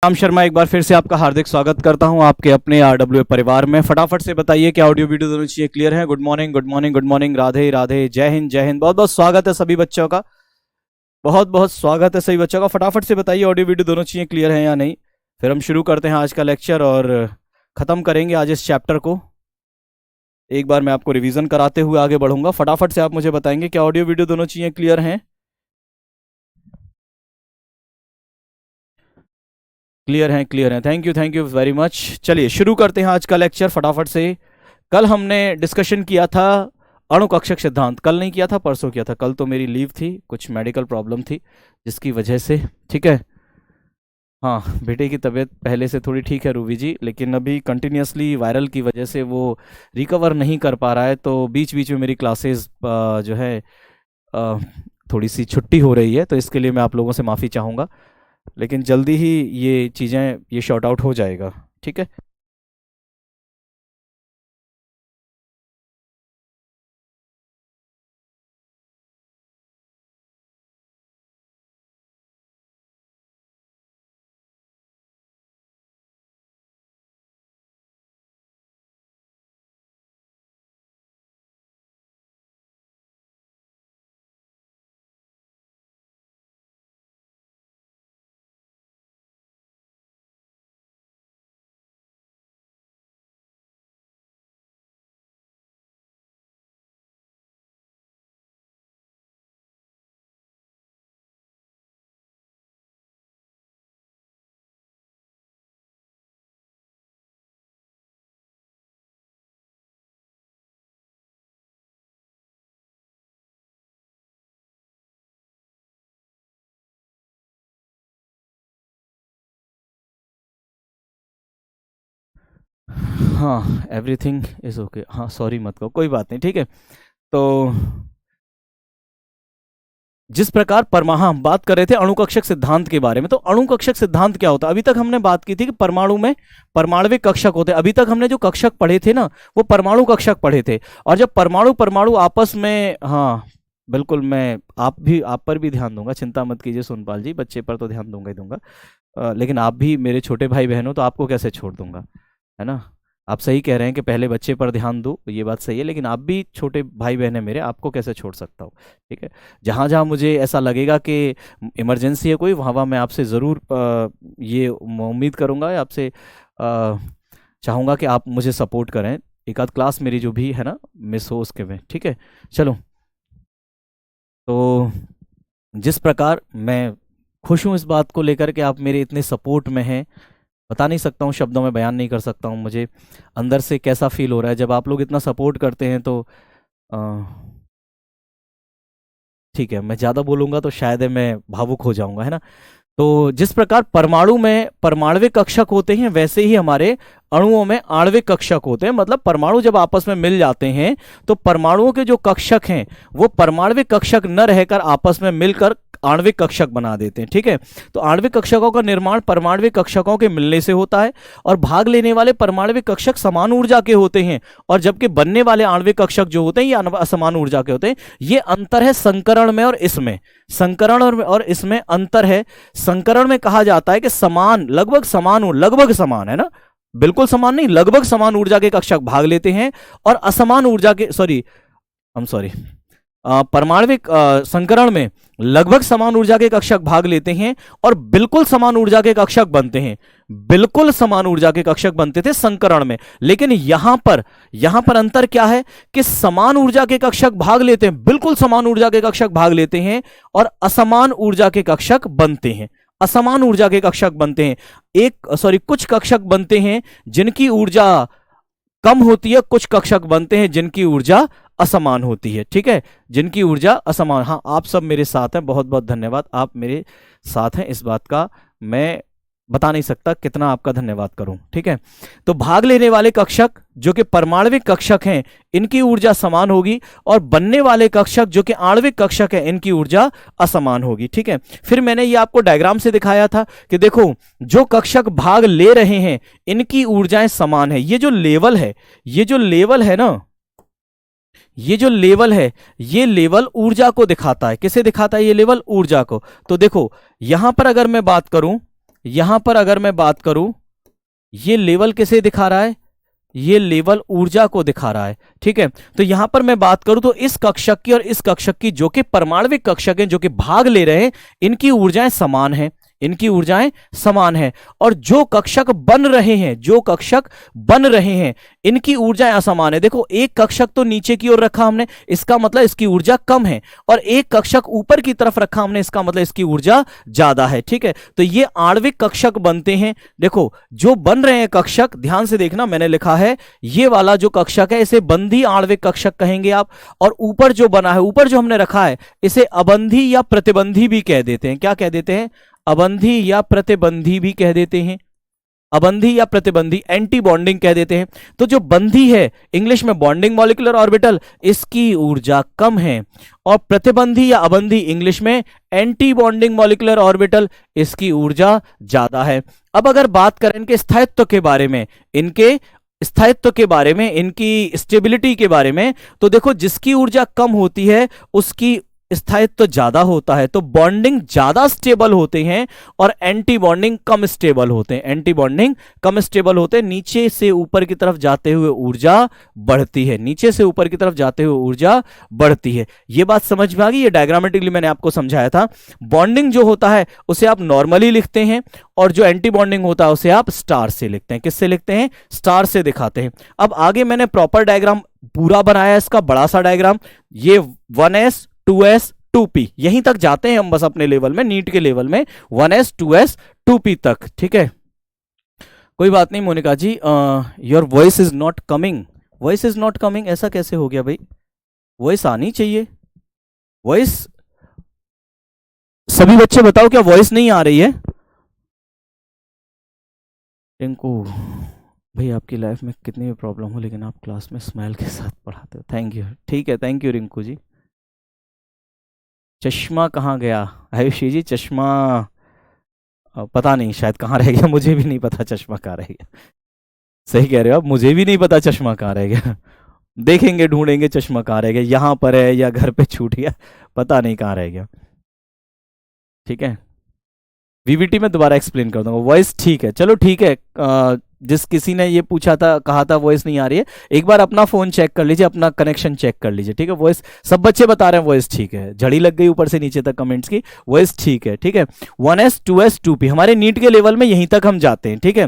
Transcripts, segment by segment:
राम शर्मा एक बार फिर से आपका हार्दिक स्वागत करता हूं आपके अपने आरडब्ल्यू परिवार में। फटाफट से बताइए कि ऑडियो वीडियो दोनों चीजें क्लियर हैं। Good morning, good morning, good morning, Radhe Radhe, जय हिंद, जय हिंद। बहुत बहुत स्वागत है सभी बच्चों का, बहुत बहुत स्वागत है सभी बच्चों का। फटाफट से बताइए ऑडियो वीडियो दोनों चीजें क्लियर हैं या नहीं। फिर हम शुरू करते हैं आज का लेक्चर और खत्म करेंगे आज इस चैप्टर को। एक बार मैं आपको रिवीजन कराते हुए आगे बढ़ूंगा। फटाफट से आप मुझे बताएंगे कि ऑडियो वीडियो दोनों चीजें क्लियर हैं। क्लियर हैं, क्लियर हैं। Thank you very much. चलिए शुरू करते हैं आज का लेक्चर फटाफट से। कल हमने डिस्कशन किया था अणुकक्षक सिद्धांत। कल नहीं किया था, परसों किया था। कल तो मेरी लीव थी, कुछ मेडिकल प्रॉब्लम थी जिसकी वजह से। ठीक है, हाँ, बेटे की तबीयत पहले से थोड़ी ठीक है रूबी जी, लेकिन अभी कंटिन्यूसली वायरल की वजह से वो रिकवर नहीं कर पा रहा है। तो बीच बीच में मेरी क्लासेस जो है अ, थोड़ी सी छुट्टी हो रही है, तो इसके लिए मैं आप लोगों से माफ़ी चाहूँगा। लेकिन जल्दी ही ये चीज़ें, ये शॉर्ट आउट हो जाएगा। ठीक है, हाँ, एवरीथिंग इज़ ओके। हाँ, सॉरी मत कहो, कोई बात नहीं। ठीक है, तो जिस प्रकार हम बात कर रहे थे अणुकक्षक सिद्धांत के बारे में। तो अणुकक्षक सिद्धांत क्या होता है? अभी तक हमने बात की थी कि परमाणु में परमाणविक कक्षक होते हैं। अभी तक हमने जो कक्षक पढ़े थे ना, वो परमाणु कक्षक पढ़े थे। और जब परमाणु परमाणु आपस में, हाँ बिल्कुल, मैं आप पर भी ध्यान दूंगा, चिंता मत कीजिए सोनपाल जी, बच्चे पर तो ध्यान दूंगा ही दूंगा। लेकिन आप भी मेरे छोटे भाई बहन हो, तो आपको कैसे छोड़ दूंगा, है ना। आप सही कह रहे हैं कि पहले बच्चे पर ध्यान दो, ये बात सही है, लेकिन आप भी छोटे भाई बहन है मेरे, आपको कैसे छोड़ सकता हूँ। ठीक है, जहाँ जहाँ मुझे ऐसा लगेगा कि इमरजेंसी है कोई, वहाँ वहाँ मैं आपसे ज़रूर ये उम्मीद करूँगा, आपसे चाहूँगा कि आप मुझे सपोर्ट करें। एक आध क्लास मेरी जो भी है ना मिस हो उसके में। ठीक है, चलो। तो जिस प्रकार मैं खुश हूँ इस बात को लेकर के आप मेरे इतने सपोर्ट में हैं, बता नहीं सकता हूँ, शब्दों में बयान नहीं कर सकता हूँ मुझे अंदर से कैसा फील हो रहा है जब आप लोग इतना सपोर्ट करते हैं। तो अ, ठीक है, मैं ज़्यादा बोलूँगा तो शायद मैं भावुक हो जाऊँगा, है ना। तो जिस प्रकार परमाणु में परमाणविक कक्षक होते हैं, वैसे ही हमारे अणुओं में आणविक कक्षक होते हैं। मतलब परमाणु जब आपस में मिल जाते हैं तो परमाणुओं के जो कक्षक हैं वो परमाणविक कक्षक न रहकर आपस में मिलकर आणविक कक्षक बना देते हैं। ठीक है, तो आणविक कक्षकों का निर्माण परमाणविक कक्षकों के मिलने से होता है। और भाग लेने वाले परमाणविक कक्षक समान ऊर्जा के होते हैं, और जबकि बनने वाले आणविक कक्षक जो होते हैं ये असमान ऊर्जा के होते हैं। ये अंतर है संकरण में और इसमें। संकरण और इसमें अंतर है। संकरण में कहा जाता है कि समान, लगभग समान, लगभग समान, है ना, बिल्कुल समान नहीं, लगभग समान ऊर्जा के कक्षक भाग लेते हैं। और असमान ऊर्जा के, सॉरी, परमाणविक संकरण में लगभग समान ऊर्जा के कक्षक भाग लेते हैं और बिल्कुल समान ऊर्जा के कक्षक बनते हैं। बिल्कुल समान ऊर्जा के कक्षक बनते थे संकरण में, लेकिन यहां पर अंतर क्या है कि समान ऊर्जा के कक्षक भाग लेते हैं, बिल्कुल समान ऊर्जा के कक्षक भाग लेते हैं और असमान ऊर्जा के कक्षक बनते हैं। असमान ऊर्जा के कक्षक बनते हैं, कुछ कक्षक बनते हैं जिनकी ऊर्जा कम होती है, कुछ कक्षक बनते हैं जिनकी ऊर्जा असमान होती है। ठीक है, जिनकी ऊर्जा असमान। हाँ, आप सब मेरे साथ हैं, बहुत बहुत धन्यवाद, आप मेरे साथ हैं। इस बात का मैं बता नहीं सकता कितना आपका धन्यवाद करूं। ठीक है, तो भाग लेने वाले कक्षक जो कि परमाणविक कक्षक हैं इनकी ऊर्जा समान होगी, और बनने वाले कक्षक जो कि आणविक कक्षक हैं इनकी ऊर्जा असमान होगी। ठीक है, फिर मैंने ये आपको डायग्राम से दिखाया था कि देखो, जो कक्षक भाग ले रहे हैं इनकी ऊर्जाएं समान है। ये जो लेवल है ना, ये जो लेवल है, ये लेवल ऊर्जा को दिखाता है। किसे दिखाता है ये लेवल? ऊर्जा को। तो देखो, यहां पर अगर मैं बात करूं यहां पर अगर मैं बात करूं, ये लेवल किसे दिखा रहा है, ये लेवल ऊर्जा को दिखा रहा है, ठीक है। तो यहां पर मैं बात करूं तो इस कक्षक की और इस कक्षक की, जो कि परमाणविक कक्षक हैं, जो कि भाग ले रहे हैं, इनकी ऊर्जाएं समान हैं, इनकी ऊर्जाएं समान है। और जो कक्षक बन रहे हैं, जो कक्षक बन रहे हैं, इनकी ऊर्जाएं असमान है। देखो एक कक्षक तो नीचे की ओर रखा हमने, इसका मतलब इसकी ऊर्जा कम है, और एक कक्षक ऊपर की तरफ रखा हमने, इसका मतलब इसकी ऊर्जा ज्यादा है, ठीक है। तो ये आणविक कक्षक बनते हैं। देखो जो बन रहे हैं कक्षक, ध्यान से देखना, मैंने लिखा है ये वाला जो कक्षक है इसे बंधी आणविक कक्षक कहेंगे आप, और ऊपर जो बना है, ऊपर जो हमने रखा है, इसे अबंधी या प्रतिबंधी भी कह देते हैं। क्या कह देते हैं? अबंधी या प्रतिबंधी भी कह देते हैं, अबंधी या प्रतिबंधी, एंटी बॉन्डिंग कह देते हैं। तो जो बंधी है, इंग्लिश में बॉन्डिंग मॉलिक्यूलर ऑर्बिटल, इसकी ऊर्जा कम है, और प्रतिबंधी या अबंधी, इंग्लिश में एंटी बॉन्डिंग मॉलिक्यूलर ऑर्बिटल, इसकी ऊर्जा ज्यादा है। अब अगर बात करें इनके स्थायित्व के बारे में, इनके स्थायित्व के बारे में, इनकी स्टेबिलिटी के बारे में, तो देखो जिसकी ऊर्जा कम होती है उसकी स्थायित्व ज्यादा होता है, तो बॉन्डिंग ज्यादा स्टेबल होते हैं, और एंटी बॉन्डिंग कम स्टेबल होते हैं, एंटी बॉन्डिंग कम स्टेबल होते हैं। नीचे से ऊपर की तरफ जाते हुए ऊर्जा बढ़ती है, नीचे से ऊपर की तरफ जाते हुए ऊर्जा बढ़ती है। ये बात समझ में आ गई? ये डायग्रामेटिकली मैंने आपको समझाया था। बॉन्डिंग जो होता है उसे आप नॉर्मली लिखते हैं, और जो एंटी बॉन्डिंग होता है उसे आप स्टार से लिखते हैं। किससे लिखते हैं? स्टार से दिखाते हैं। अब आगे मैंने प्रॉपर डायग्राम पूरा बनाया, इसका बड़ा सा डायग्राम, ये 1s 2s 2p, यहीं तक जाते हैं हम बस अपने लेवल में, नीट के लेवल में 1s 2s 2p तक, ठीक है। कोई बात नहीं Monika ji, your voice is not coming, voice is not coming, ऐसा कैसे हो गया भाई? वॉइस आनी चाहिए, वॉइस, सभी बच्चे बताओ क्या वॉइस नहीं आ रही है? टिंकू भाई आपकी लाइफ में कितनी भी प्रॉब्लम हो, लेकिन आप क्लास में स्माइल के साथ पढ़ाते हो, थैंक यू, ठीक है, थैंक यू रिंकू जी। चश्मा कहाँ गया आयुषी जी? चश्मा पता नहीं, शायद कहाँ रह गया, मुझे भी नहीं पता चश्मा कहाँ रह गया। सही कह रहे हो आप, मुझे भी नहीं पता चश्मा कहाँ रह गया। देखेंगे, ढूंढेंगे चश्मा कहाँ रह गया, यहाँ पर है या घर पे छूट गया, पता नहीं कहाँ रह गया, ठीक है। वीवीटी में दोबारा एक्सप्लेन कर दूंगा। वॉइस ठीक है, चलो ठीक है। जिस किसी ने ये पूछा था, कहा था वॉइस नहीं आ रही है, एक बार अपना फोन चेक कर लीजिए, अपना कनेक्शन चेक कर लीजिए, ठीक है। वॉइस सब बच्चे बता रहे हैं वॉइस ठीक है, झड़ी लग गई ऊपर से नीचे तक कमेंट्स की, वॉइस ठीक है, ठीक है। 1s 2s 2p हमारे नीट के लेवल में यहीं तक हम जाते हैं, ठीक है।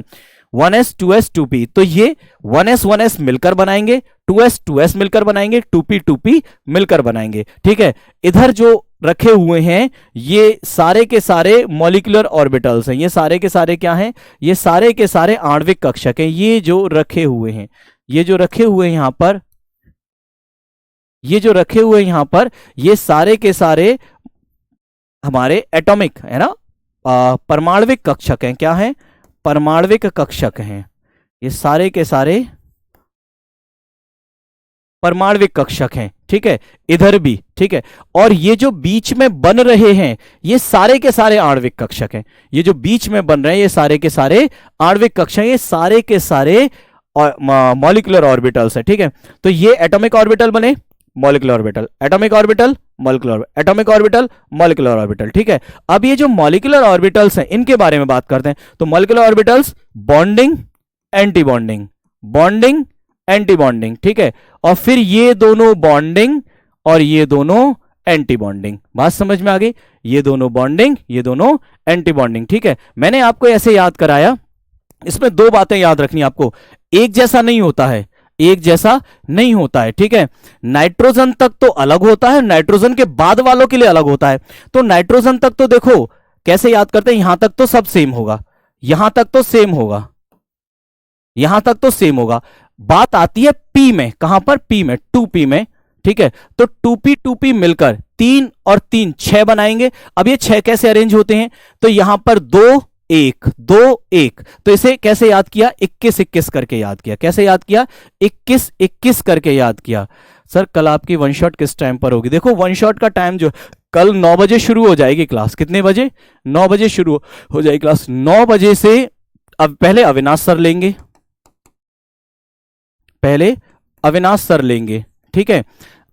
1s 2s 2p, तो ये 1s 1s मिलकर बनाएंगे, 2s 2s मिलकर बनाएंगे, 2p 2p मिलकर बनाएंगे, ठीक है। इधर जो रखे हुए हैं ये सारे के सारे मॉलिक्यूलर ऑर्बिटल्स हैं, ये सारे के सारे क्या हैं? ये सारे के सारे आणविक कक्षक हैं। ये जो रखे हुए हैं, ये जो रखे हुए हैं यहां पर, ये जो रखे हुए हैं यहां पर, ये सारे के सारे हमारे एटॉमिक है ना, परमाणविक कक्षक हैं। क्या हैं? परमाणविक कक्षक हैं। ये सारे के सारे परमाणविक कक्षक हैं, ठीक है। इधर भी, ठीक है। और ये जो बीच में बन रहे हैं ये सारे के सारे आणविक कक्षक हैं। ये जो बीच में बन रहे हैं ये सारे के सारे आणविक कक्षक हैं, ये सारे के सारे मॉलिक्यूलर ऑर्बिटल्स है, ठीक है। तो ये एटॉमिक ऑर्बिटल बने, molecular orbital, atomic orbital, molecular, atomic orbital, molecular orbital, ठीक है। अब ये जो मॉलिक्यूलर ऑर्बिटल्स हैं इनके बारे में बात करते हैं। तो molecular orbitals bonding, anti bonding, bonding, anti bonding, ठीक है। और फिर ये दोनों बॉन्डिंग और ये दोनों एंटी बॉन्डिंग। बात समझ में आ गई? ये दोनों बॉन्डिंग, ये दोनों एंटी बॉन्डिंग, ठीक है। मैंने आपको ऐसे याद कराया, इसमें दो बातें याद रखनी आपको, एक जैसा नहीं होता है, एक जैसा नहीं होता है, ठीक है। नाइट्रोजन तक तो अलग होता है, नाइट्रोजन के बाद वालों के लिए अलग होता है। तो नाइट्रोजन तक तो देखो कैसे याद करते हैं, यहां तक तो सब सेम होगा, यहां तक तो सेम होगा, यहां तक तो सेम होगा। बात आती है पी में, कहां पर? पी में, 2p में, ठीक है। तो 2p 2p मिलकर 3 और 3 6 बनाएंगे। अब ये 6 कैसे अरेंज होते हैं? तो यहां पर 2 1 2 1, तो इसे कैसे याद किया? 21 21 करके याद किया। कैसे याद किया? 21 21 करके याद किया। सर कल आपकी वन शॉट किस टाइम पर होगी? देखो वन शॉट का टाइम जो कल 9 बजे शुरू हो जाएगी क्लास। कितने बजे? 9 बजे शुरू हो जाएगी क्लास। 9 बजे से अब पहले अविनाश सर लेंगे, पहले अविनाश सर लेंगे, ठीक है।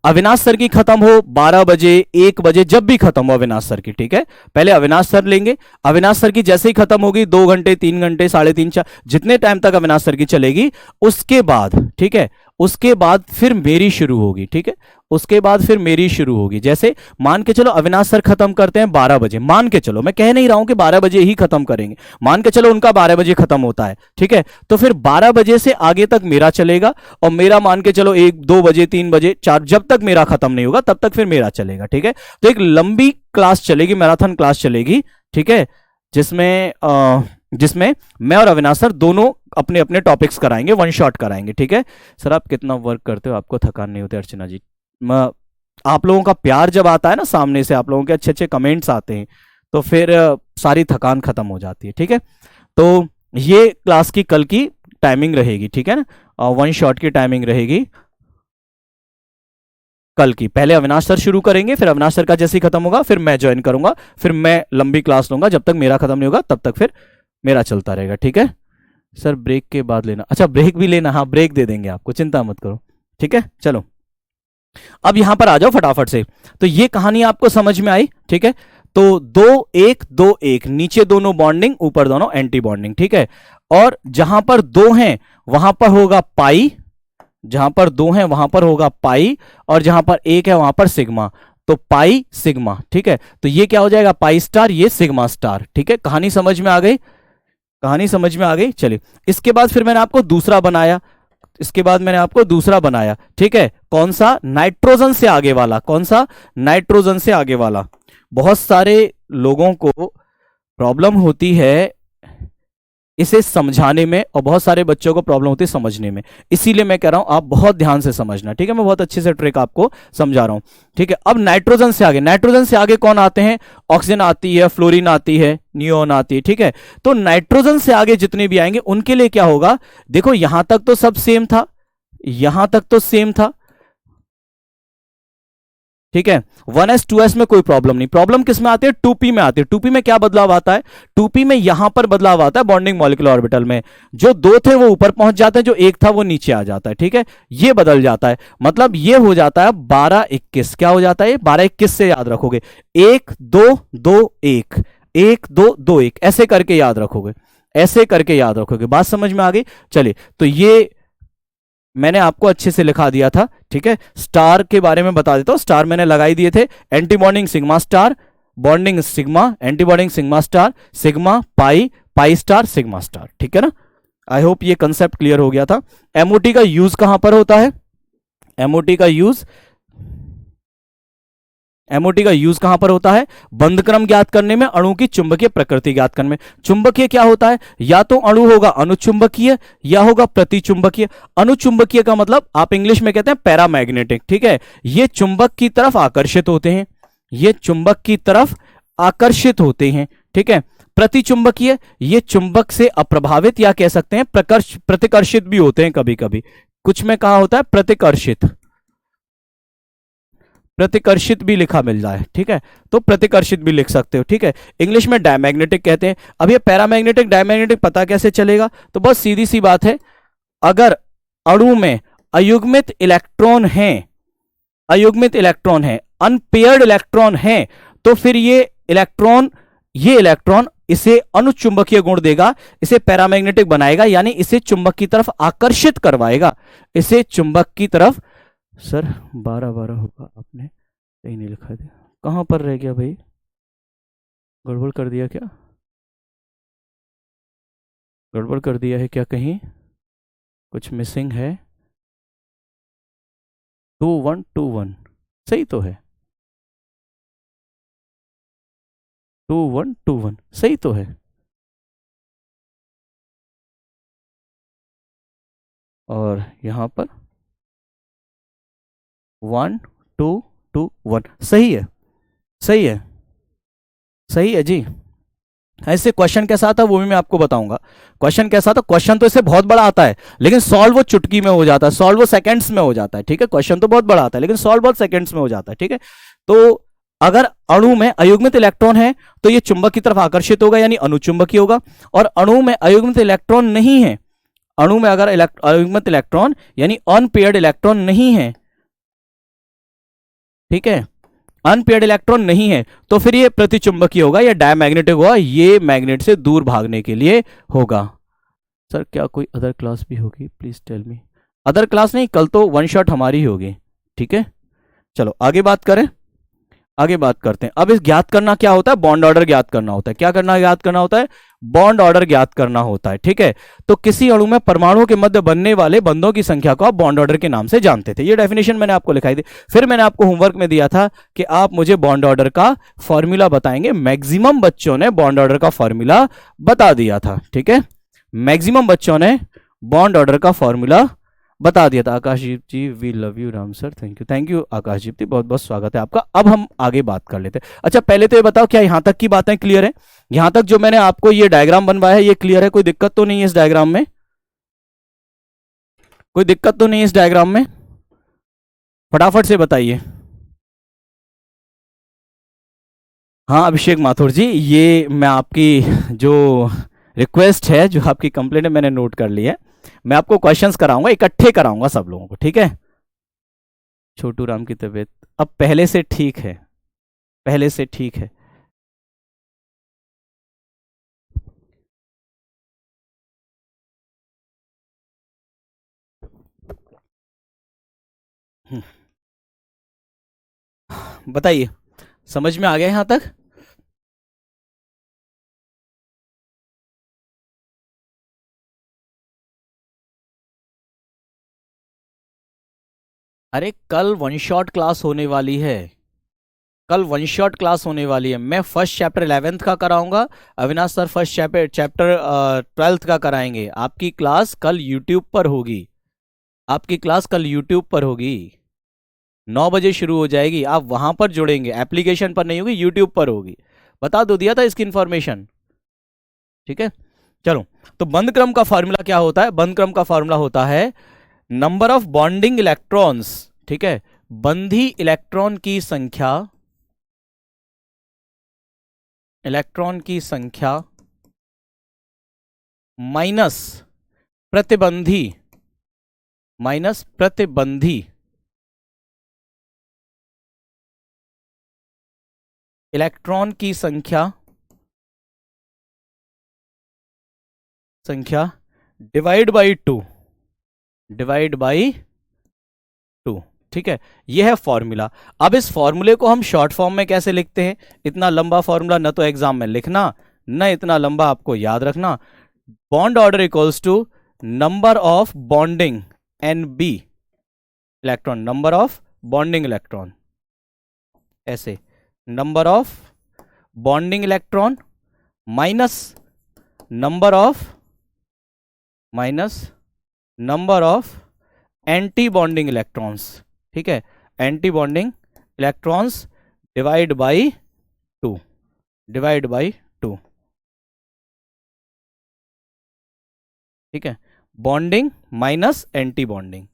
अविनाश सर की खत्म हो 12 बजे 1 बजे, जब भी खत्म हो अविनाश सर की, ठीक है, पहले अविनाश सर लेंगे। अविनाश सर की जैसे ही खत्म होगी 2 घंटे 3 घंटे 3.5 4 जितने टाइम तक अविनाश सर की चलेगी, उसके बाद, ठीक है, उसके बाद फिर मेरी शुरू होगी, ठीक है, उसके बाद फिर मेरी शुरू होगी। जैसे मान के चलो अविनाश सर खत्म करते हैं 12 बजे, मान के चलो, मैं कह नहीं रहा हूं कि 12 बजे ही खत्म करेंगे, मान के चलो उनका 12 बजे खत्म होता है, ठीक है, तो फिर 12 बजे से आगे तक मेरा चलेगा, और मेरा मान के चलो 1 2 बजे 3 बजे 4, जब तक मेरा खत्म नहीं होगा तब तक फिर मेरा चलेगा, ठीक है। तो एक लंबी क्लास चलेगी, मैराथन क्लास चलेगी, ठीक है, जिसमें मैं और अविनाश सर दोनों अपने अपने टॉपिक्स कराएंगे, वन शॉट कराएंगे, ठीक है। सर आप कितना वर्क करते हो, आपको थकान नहीं होती? अर्चना जी, आप लोगों का प्यार जब आता है ना, सामने से आप लोगों के अच्छे अच्छे कमेंट्स आते हैं, तो फिर सारी थकान खत्म हो जाती है, ठीक है। तो ये क्लास की कल की टाइमिंग रहेगी, ठीक है ना, वन शॉट की टाइमिंग रहेगी कल की। पहले अविनाश सर शुरू करेंगे, फिर अविनाश सर का जैसे ही खत्म होगा फिर मैं ज्वाइन करूंगा, फिर मैं लंबी क्लास लूंगा, जब तक मेरा खत्म नहीं होगा तब तक फिर मेरा चलता रहेगा, ठीक है। सर ब्रेक के बाद लेना, अच्छा ब्रेक भी लेना, हाँ ब्रेक दे देंगे आपको, चिंता मत करो, ठीक है। चलो अब यहां पर आ जाओ फटाफट से। तो ये कहानी आपको समझ में आई, ठीक है। तो 2 1 2 1, नीचे दोनों बॉन्डिंग, ऊपर दोनों एंटी बॉन्डिंग, ठीक है। और जहां पर 2 हैं वहां पर होगा पाई, जहां पर 2 हैं वहां पर होगा पाई, और जहां पर 1 है वहां पर सिग्मा, तो पाई सिग्मा, ठीक है। तो ये क्या हो जाएगा, पाई स्टार, ये सिग्मा स्टार, ठीक है। कहानी समझ में आ गई, कहानी समझ में आ गई। चलिए इसके बाद फिर मैंने आपको दूसरा बनाया, इसके बाद मैंने आपको दूसरा बनाया, ठीक है। कौन सा, नाइट्रोजन से आगे वाला, कौन सा, नाइट्रोजन से आगे वाला। बहुत सारे लोगों को प्रॉब्लम होती है इसे समझाने में, और बहुत सारे बच्चों को प्रॉब्लम होती है समझने में, इसीलिए मैं कह रहा हूं आप बहुत ध्यान से समझना, ठीक है। मैं बहुत अच्छे से ट्रिक आपको समझा रहा हूं, ठीक है। अब नाइट्रोजन से आगे, नाइट्रोजन से आगे कौन आते हैं, ऑक्सीजन आती है, फ्लोरीन आती है, नियोन आती है, ठीक है। तो नाइट्रोजन से आगे जितने भी आएंगे उनके लिए क्या होगा, देखो यहां तक तो सब सेम था, यहां तक तो सेम था, ठीक है। 1s 2s में कोई प्रॉब्लम नहीं। प्रॉब्लम किस में आती है, 2p में आती है। 2p में क्या बदलाव आता है, 2p में यहां पर बदलाव आता है बॉन्डिंग मॉलिक्यूलर ऑर्बिटल में, जो 2 थे वो ऊपर पहुंच जाते हैं, जो 1 था वो नीचे आ जाता है, ठीक है। ये बदल जाता है, मतलब ये हो जाता है 12 21, क्या हो जाता है, 12 21 से याद रखोगे, 1 2 2 1 1 2 2 1, ऐसे करके याद रखोगे, ऐसे करके याद रखोगे। बात समझ में आ गई। चलिए तो ये मैंने आपको अच्छे से लिखा दिया था, ठीक है। स्टार के बारे में बता देता हूं, स्टार मैंने लगाई दिए थे, anti bonding sigma star, bonding sigma, anti bonding sigma star, sigma pi, pi star, sigma star, ठीक है ना। आई होप ये कंसेप्ट क्लियर हो गया था। एमओटी का यूज कहां पर होता है, एमओटी का यूज, एमओटी का यूज कहां पर होता है, बंध क्रम ज्ञात करने में, अणु की चुंबकीय प्रकृति ज्ञात करने में। चुंबकीय क्या होता है, या तो अणु होगा अनुचुंबकीय या होगा प्रतिचुंबकीय। अनुचुंबकीय का मतलब आप इंग्लिश में कहते हैं पैरामैग्नेटिक, ठीक है। ये चुंबक की तरफ आकर्षित होते हैं, ये चुंबक की तरफ आकर्षित होते हैं, ठीक है। प्रतिचुंबकीय, ये चुंबक से अप्रभावित या कह सकते हैं प्रतिकर्षित भी होते हैं कभी कभी, कुछ में कहा होता है प्रतिकर्षित, प्रतिकर्षित भी लिखा मिल जाए, ठीक है, तो प्रतिकर्षित भी लिख सकते हो, ठीक है। इंग्लिश में डायमैग्नेटिक कहते हैं। अब ये पैरामैग्नेटिक डायमैग्नेटिक पता कैसे चलेगा, तो बहुत सीधी सी बात है, अगर अणु में अयुग्मित इलेक्ट्रॉन है, अयुग्मित इलेक्ट्रॉन है, अनपेयर्ड इलेक्ट्रॉन है, तो फिर ये इलेक्ट्रॉन इसे अनुचुंबकीय गुण देगा, इसे पैरामैग्नेटिक बनाएगा, यानी इसे चुंबक की तरफ आकर्षित करवाएगा, इसे चुंबक की तरफ। सर 12 होगा, आपने सही नहीं लिखा दिया, कहां पर रह गया भाई, गड़बड़ कर दिया क्या, गड़बड़ कर दिया है क्या, कहीं कुछ मिसिंग है। 2 1 2 1 सही तो है, 2 1 2 1 सही तो है, और यहां पर 1 2 2 1 सही है, सही है, सही है जी। ऐसे क्वेश्चन कैसा आता है वो भी मैं आपको बताऊंगा। क्वेश्चन कैसा आता, क्वेश्चन तो इससे बहुत बड़ा आता है, लेकिन सॉल्व वो चुटकी में हो जाता है, सॉल्व वो सेकंड्स में हो जाता है, ठीक है। क्वेश्चन तो बहुत बड़ा आता है लेकिन सॉल्व बहुत सेकंड्स में हो जाता है, ठीक है। तो अगर अणु में अयुग्मित इलेक्ट्रॉन है तो ये चुंबक की तरफ आकर्षित होगा, यानी अनुचुंबकीय होगा। और अणु में अयुग्मित इलेक्ट्रॉन नहीं है, अणु में अगर अयुग्मित इलेक्ट्रॉन यानी अनपेयर्ड इलेक्ट्रॉन नहीं है, ठीक है, अनपेयर्ड इलेक्ट्रॉन नहीं है, तो फिर ये प्रतिचुंबकीय होगा या डायमैग्नेटिक होगा, ये मैग्नेट से दूर भागने के लिए होगा। सर क्या कोई अदर क्लास भी होगी, please tell me. Other class नहीं, कल तो वन शॉट हमारी ही होगी। ठीक है, चलो आगे बात करें, आगे बात करते हैं। अब इस ज्ञात करना क्या होता है, बॉन्ड ऑर्डर ज्ञात करना होता है। क्या करना, ज्ञात करना होता है, बॉन्ड ऑर्डर ज्ञात करना होता है। ठीक है, तो किसी अणु में परमाणुओं के मध्य बनने वाले बंधों की संख्या को आप बॉन्ड ऑर्डर के नाम से जानते थे। ये डेफिनेशन मैंने आपको लिखाई थी। फिर मैंने आपको होमवर्क में दिया था कि आप मुझे बॉन्ड ऑर्डर का फॉर्मूला बताएंगे। मैक्सिमम बच्चों ने बॉन्ड ऑर्डर का फॉर्मूला बता दिया था। ठीक है, मैक्सिमम बच्चों ने बॉन्ड ऑर्डर का फॉर्मूला बता दिया था। Akashdeep ji, we love you Ram sir, thank you Akashdeep ji, बहुत बहुत स्वागत है आपका। अब हम आगे बात कर लेते हैं। अच्छा पहले तो ये बताओ, क्या यहां तक की बातें क्लियर है? यहां तक जो मैंने आपको ये डायग्राम बनवाया है ये क्लियर है? कोई दिक्कत तो नहीं है इस डायग्राम में? कोई दिक्कत तो नहीं है इस डायग्राम में? फटाफट से बताइए। हाँ अभिषेक माथुर जी, ये मैं आपकी जो रिक्वेस्ट है, जो आपकी कंप्लेंट है, मैंने नोट कर ली है। मैं आपको क्वेश्चंस कराऊंगा, इकट्ठे कराऊंगा सब लोगों को। ठीक है, छोटू राम की तबीयत अब पहले से ठीक है, पहले से ठीक है। बताइए, समझ में आ गया यहां तक? अरे कल वन शॉट क्लास होने वाली है, कल वन शॉट क्लास होने वाली है। मैं फर्स्ट चैप्टर 11th का कराऊंगा, Avinash sir first chapter 12th का कराएंगे। आपकी क्लास कल यूट्यूब पर होगी, आपकी क्लास कल यूट्यूब पर होगी, 9 बजे शुरू हो जाएगी। आप वहां पर जुड़ेंगे, एप्लीकेशन पर नहीं होगी, यूट्यूब पर होगी। बता दो, दिया था इसकी इंफॉर्मेशन। ठीक है, चलो। तो बंध क्रम का फॉर्मूला क्या होता है? बंध क्रम का फॉर्मूला होता है नंबर ऑफ बॉन्डिंग इलेक्ट्रॉन्स। ठीक है, बंधी इलेक्ट्रॉन की संख्या, इलेक्ट्रॉन की संख्या माइनस प्रतिबंधी, माइनस प्रतिबंधी इलेक्ट्रॉन की संख्या, संख्या डिवाइड बाई 2, डिवाइड बाई 2। ठीक है, यह है फॉर्मूला। अब इस फॉर्मूले को हम शॉर्ट फॉर्म में कैसे लिखते हैं? इतना लंबा फॉर्मूला न तो एग्जाम में लिखना, न इतना लंबा आपको याद रखना। Bond order equals to number of bonding N B electron, number of bonding electron, ऐसे number of bonding electron minus number of, minus number of anti bonding electrons. ठीक है, anti bonding electrons divide by 2, divide by 2। ठीक है, bonding minus anti bonding,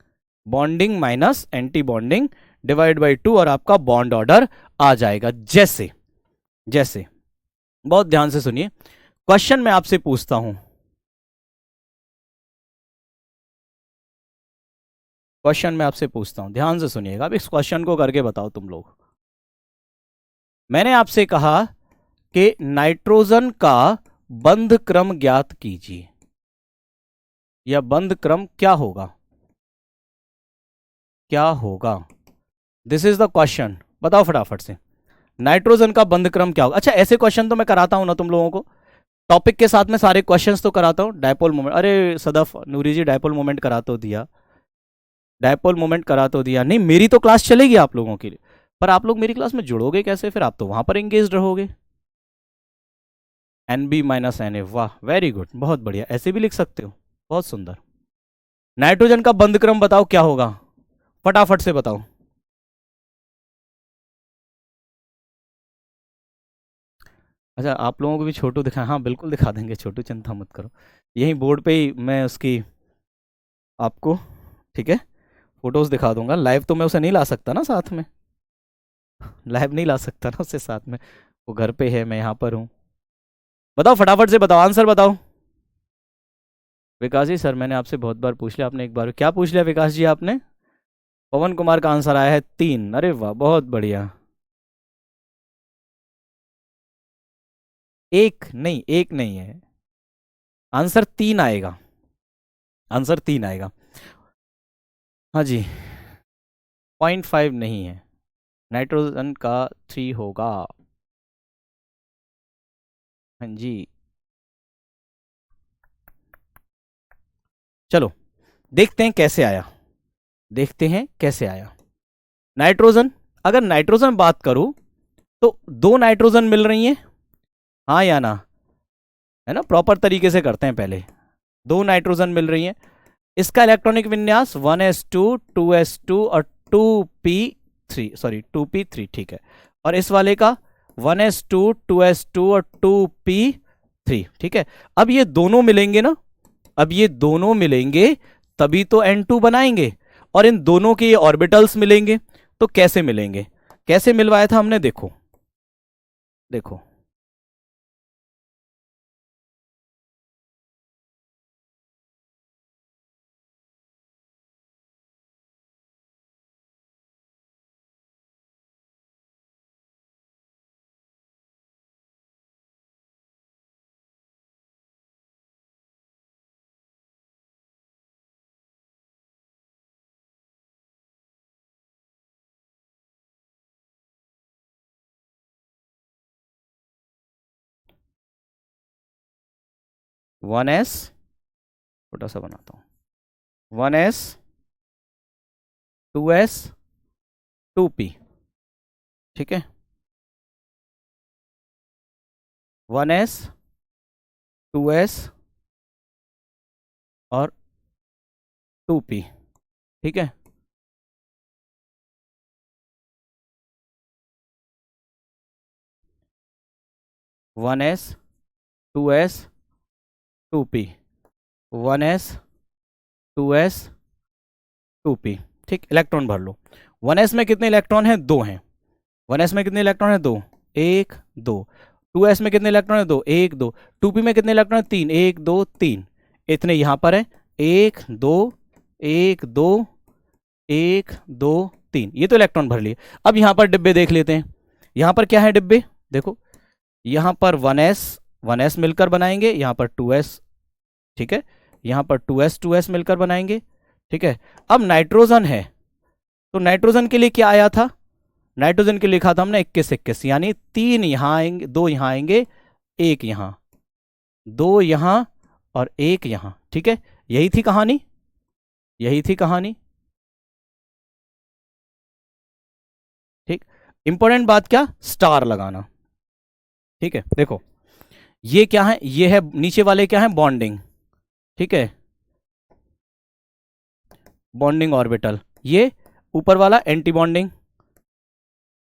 bonding minus anti bonding divide by 2, और आपका bond order आ जाएगा। जैसे जैसे, बहुत ध्यान से सुनिए, क्वेश्चन मैं आपसे पूछता हूं, क्वेश्चन मैं आपसे पूछता हूं, ध्यान से सुनिएगा। अब इस क्वेश्चन को करके बताओ तुम लोग। मैंने आपसे कहा कि नाइट्रोजन का बंध क्रम ज्ञात कीजिए, या बंध क्रम क्या होगा, क्या होगा? दिस इज द क्वेश्चन, बताओ फटाफट से। नाइट्रोजन का बंध क्रम क्या होगा? अच्छा ऐसे क्वेश्चन तो मैं कराता हूं ना तुम लोगों को, टॉपिक के साथ में सारे क्वेश्चंस तो कराता हूं। डायपोल मोमेंट, अरे सदफ नूरी जी डायपोल मोमेंट करा तो दिया, डायपोल मोमेंट करा तो दिया। नहीं मेरी तो क्लास चलेगी आप लोगों के लिए, पर आप लोग मेरी क्लास में जुड़ोगे कैसे? फिर आप तो वहां पर एंगेज रहोगे। N B minus N A, वाह वेरी गुड, बहुत बढ़िया, ऐसे भी लिख सकते हो, बहुत सुंदर। नाइट्रोजन का बंध क्रम बताओ क्या होगा, फटाफट से बताओ। अच्छा आप लोगों को भी छोटू दिखा, हाँ बिल्कुल दिखा देंगे छोटू, चिंता मत करो। यही बोर्ड पे ही मैं उसकी आपको, ठीक है, फोटोज दिखा दूंगा। लाइव तो मैं उसे नहीं ला सकता ना साथ में, लाइव नहीं ला सकता ना उससे साथ में, वो घर पे है, मैं यहाँ पर हूँ। बताओ फटाफट से बताओ, आंसर बताओ। विकास जी, सर मैंने आपसे बहुत बार पूछ लिया, आपने एक बार क्या पूछ लिया विकास जी आपने? पवन कुमार का आंसर आया है 3। अरे वाह, बहुत बढ़िया। एक नहीं है, आंसर 3 आएगा, आंसर 3 आएगा। हाँ जी, 0.5 नहीं है, नाइट्रोजन का 3 होगा। हाँ जी, चलो देखते हैं कैसे आया, देखते हैं कैसे आया। नाइट्रोजन, अगर नाइट्रोजन बात करूं तो 2 नाइट्रोजन मिल रही हैं, हाँ या ना, है ना, प्रॉपर तरीके से करते हैं पहले। 2 नाइट्रोजन मिल रही हैं, इसका इलेक्ट्रॉनिक विन्यास 1s2 2s2 और 2p3, सॉरी 2p3, ठीक है। और इस वाले का 1s2 2s2 और 2p3, ठीक है। अब ये दोनों मिलेंगे ना, अब ये दोनों मिलेंगे तभी तो N2 बनाएंगे, और इन दोनों के ये ऑर्बिटल्स मिलेंगे। तो कैसे मिलेंगे, कैसे मिलवाया था हमने, देखो देखो, वन एस, छोटा सा बनाता हूं, 1s 2s 2p, ठीक है, 1s 2s और 2p, ठीक है। 1s 2s 2p, 1s 2s 2p, ठीक। इलेक्ट्रॉन भर लो, 1s में कितने इलेक्ट्रॉन हैं, 2 हैं। 1s में कितने इलेक्ट्रॉन है, 2, 1 2। 2s में कितने इलेक्ट्रॉन है, 2 1 2। 2p में कितने इलेक्ट्रॉन है, 3 1 2 3। इतने यहां पर है, 1 2 1 2 1 2 3, ये तो इलेक्ट्रॉन भर लिए। अब यहां पर डिब्बे देख लेते हैं, यहां पर क्या है डिब्बे, देखो यहां पर 1s मिलकर बनाएंगे, यहां पर 2s, ठीक है, यहां पर 2s मिलकर बनाएंगे, ठीक है। अब नाइट्रोजन है, तो नाइट्रोजन के लिए क्या आया था, नाइट्रोजन के लिए लिखा था हमने 21 21, यानी 3 यहां आएंगे, 2 यहां आएंगे, 1 यहां, 2 यहां और 1 यहां, ठीक है। यही थी कहानी, यही थी कहानी, ठीक। इंपॉर्टेंट बात क्या, स्टार लगाना, ठीक है। देखो ये क्या है, ये है नीचे वाले क्या है, बॉन्डिंग, ठीक है, बॉन्डिंग ऑर्बिटल। ये ऊपर वाला एंटी बॉन्डिंग,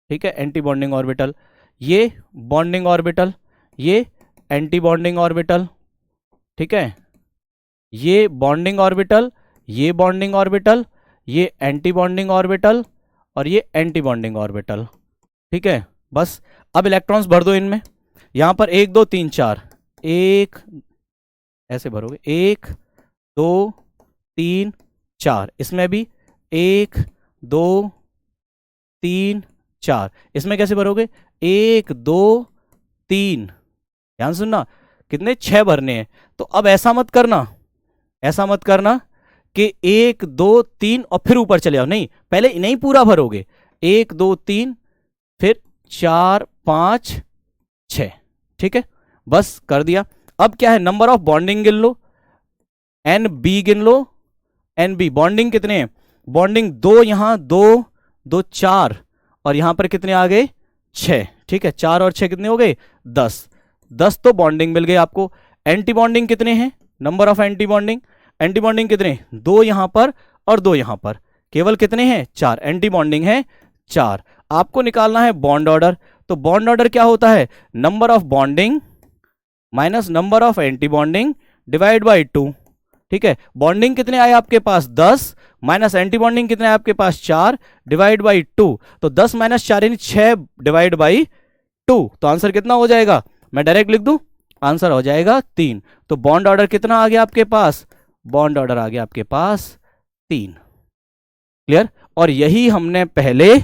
ठीक है, एंटी बॉन्डिंग ऑर्बिटल। ये बॉन्डिंग ऑर्बिटल, ये एंटी बॉन्डिंग ऑर्बिटल, ठीक है। ये बॉन्डिंग ऑर्बिटल, ये बॉन्डिंग ऑर्बिटल, ये एंटी बॉन्डिंग ऑर्बिटल और ये एंटी बॉन्डिंग ऑर्बिटल, ठीक है। बस अब इलेक्ट्रॉन्स भर दो इनमें, यहां पर 1 2 3 4, एक ऐसे भरोगे, 1 2 3 4, इसमें भी 1 2 3 4, इसमें कैसे भरोगे, 1 2 3, ध्यान सुनना, कितने 6 भरने हैं। तो अब ऐसा मत करना, ऐसा मत करना कि 1 2 3 और फिर ऊपर चले जाओ, नहीं, पहले नहीं पूरा भरोगे, 1 2 3 फिर 4 5 6, ठीक है, बस कर दिया। अब क्या है, नंबर ऑफ बॉन्डिंग गिन लो, एन बी गिन लो, एन बी बॉन्डिंग कितने हैं, बॉन्डिंग 2 यहां 2 2 4, और यहां पर कितने आ गए, 6, ठीक है, 4 और 6 कितने हो गए, 10 10 तो बॉन्डिंग मिल गई आपको। एंटी बॉन्डिंग कितने हैं, number of anti bonding, anti bonding कितने, 2 यहां पर और 2 यहां पर, केवल कितने हैं, 4, एंटी बॉन्डिंग है 4। आपको निकालना है बॉन्ड ऑर्डर, तो बॉन्ड ऑर्डर क्या होता है, number of bonding minus number of anti bonding divide by 2, ठीक है। बॉन्डिंग कितने आए आपके पास, 10 माइनस एंटी बॉन्डिंग कितने आए आपके पास, 4 डिवाइड बाई 2, तो 10 माइनस 4 यानी 6 डिवाइड बाई 2, तो आंसर कितना हो जाएगा, मैं डायरेक्ट लिख दूं, आंसर हो जाएगा 3। तो बॉन्ड ऑर्डर कितना आ गया आपके पास, बॉन्ड ऑर्डर आ गया आपके पास 3, क्लियर। और यही हमने पहले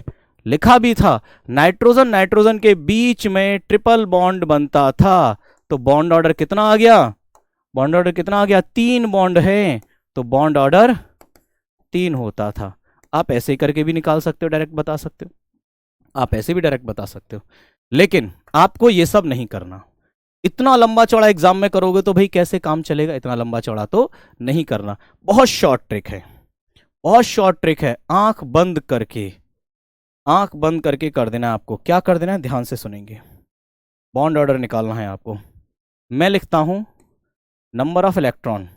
लिखा भी था। नाइट्रोजन नाइट्रोजन के बीच में ट्रिपल बॉन्ड बनता था, तो बॉन्ड ऑर्डर कितना आ गया? बॉन्ड ऑर्डर कितना आ गया? 3 बॉन्ड है, तो बॉन्ड ऑर्डर 3 होता था। आप ऐसे करके भी निकाल सकते हो, डायरेक्ट बता सकते हो, आप ऐसे भी डायरेक्ट बता सकते हो, लेकिन आपको ये सब नहीं करना। इतना लंबा चौड़ा एग्जाम में करोगे तो भाई कैसे काम चलेगा? इतना लंबा चौड़ा तो नहीं करना। बहुत शॉर्ट ट्रिक है, बहुत शॉर्ट ट्रिक है। आंख बंद करके, आंख बंद करके कर देना है आपको। क्या कर देना है? ध्यान से सुनेंगे। बॉन्ड ऑर्डर निकालना है आपको। मैं लिखता हूं नंबर ऑफ इलेक्ट्रॉन,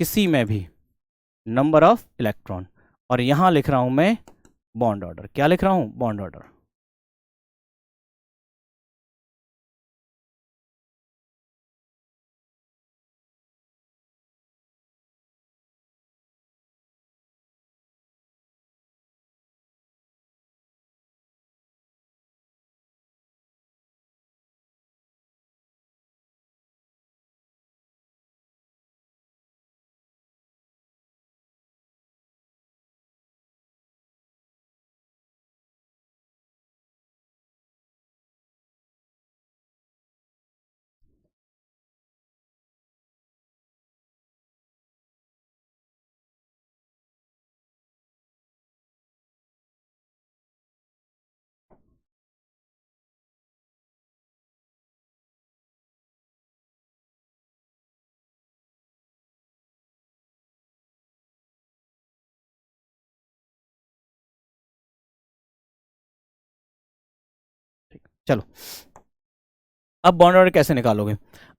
किसी में भी नंबर ऑफ इलेक्ट्रॉन, और यहां लिख रहा हूं मैं बॉन्ड ऑर्डर। क्या लिख रहा हूं? Bond order. चलो, अब बॉन्ड ऑर्डर कैसे निकालोगे?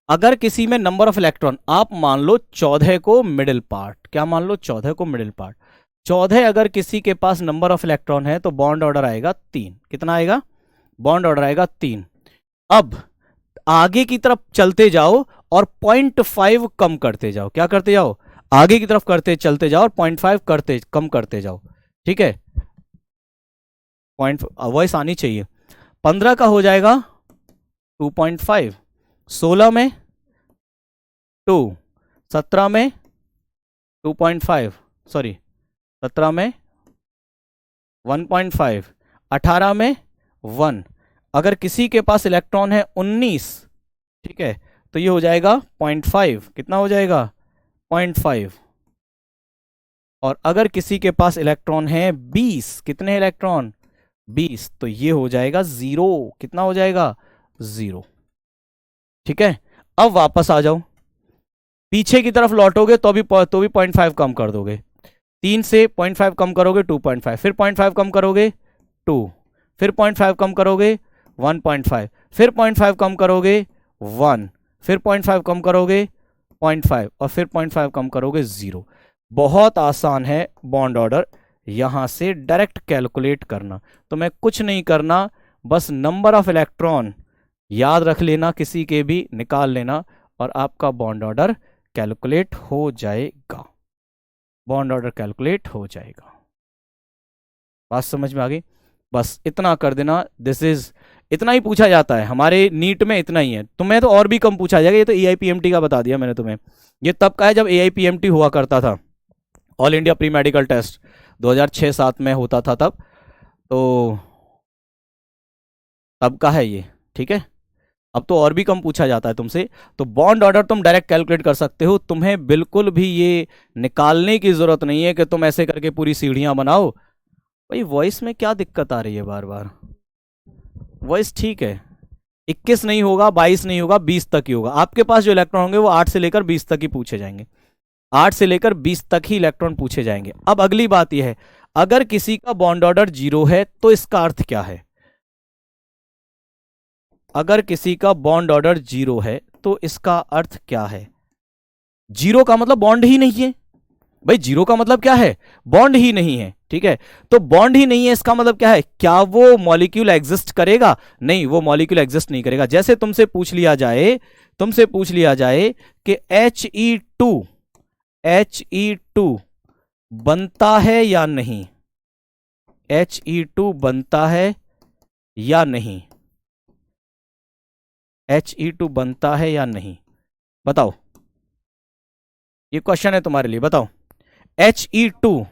अगर किसी में नंबर ऑफ इलेक्ट्रॉन, आप मान लो 14 को मिडिल पार्ट, क्या मान लो? 14 को मिडिल पार्ट। 14 अगर किसी के पास नंबर ऑफ इलेक्ट्रॉन है तो बॉन्ड ऑर्डर आएगा 3। कितना आएगा? बॉन्ड ऑर्डर आएगा 3। अब आगे की तरफ चलते जाओ और 0.5 कम करते जाओ। क्या करते जाओ? आगे की तरफ करते चलते जाओ और 0.5 करते कम करते जाओ। ठीक है, पॉइंट वॉइस आनी चाहिए। 15 का हो जाएगा 2.5, 16 में 2, 17 में 2.5, सॉरी 17 में 1.5, 18 में 1। अगर किसी के पास इलेक्ट्रॉन है 19, ठीक है, तो ये हो जाएगा 0.5। कितना हो जाएगा? 0.5। और अगर किसी के पास इलेक्ट्रॉन है 20, कितने इलेक्ट्रॉन? 20, तो ये हो जाएगा 0। कितना हो जाएगा? 0। ठीक है, अब वापस आ जाओ, पीछे की तरफ लौटोगे तो भी 0.5 कम कर दोगे। 3 से 0.5 कम करोगे 2.5, फिर 0.5 कम करोगे 2, फिर 0.5 कम करोगे 1.5, फिर 0.5 कम करोगे 1, फिर 0.5 कम करोगे 0.5, और फिर 0.5 कम करोगे 0। बहुत आसान है बॉन्ड ऑर्डर, यहां से डायरेक्ट कैलकुलेट करना। तो मैं कुछ नहीं करना, बस नंबर ऑफ इलेक्ट्रॉन याद रख लेना, किसी के भी निकाल लेना, और आपका बॉन्ड ऑर्डर कैलकुलेट हो जाएगा। बॉन्ड ऑर्डर कैलकुलेट हो जाएगा। बात समझ में आ गई? बस इतना कर देना। दिस इज, इतना ही पूछा जाता है हमारे नीट में, इतना ही है। तुम्हें तो और भी कम पूछा जाएगा। ये तो AIPMT का बता दिया मैंने तुम्हें। ये तब का है जब AIPMT हुआ करता था, all India pre medical test 2006-07 में होता था तब, तो तब का है ये। ठीक है, अब तो और भी कम पूछा जाता है तुमसे। तो बॉन्ड ऑर्डर तुम डायरेक्ट कैलकुलेट कर सकते हो, तुम्हें बिल्कुल भी ये निकालने की जरूरत नहीं है कि तुम ऐसे करके पूरी सीढ़ियां बनाओ। भाई वॉइस में क्या दिक्कत आ रही है बार बार? वॉइस ठीक है, 21 नहीं होगा, 22 नहीं होगा, 20 तक ही होगा। आपके पास जो इलेक्ट्रॉन होंगे वो 8 से लेकर 20 तक ही पूछे जाएंगे। 8 से लेकर 20 तक ही इलेक्ट्रॉन पूछे जाएंगे। अब अगली बात यह है, अगर किसी का बॉन्ड ऑर्डर 0 है तो इसका अर्थ क्या है? अगर किसी का बॉन्ड ऑर्डर 0 है तो इसका अर्थ क्या है? 0 का मतलब बॉन्ड ही नहीं है। भाई 0 का मतलब क्या है? बॉन्ड ही नहीं है। ठीक है, तो बॉन्ड ही नहीं है, इसका मतलब क्या है? क्या वो मॉलिक्यूल एग्जिस्ट करेगा? नहीं, वो मॉलिक्यूल एग्जिस्ट नहीं करेगा। जैसे तुमसे पूछ लिया जाए, तुमसे पूछ लिया जाए कि He2 बनता है या नहीं? He2 बनता है या नहीं? He2 बनता है या नहीं? बताओ, ये क्वेश्चन है तुम्हारे लिए, बताओ। He2,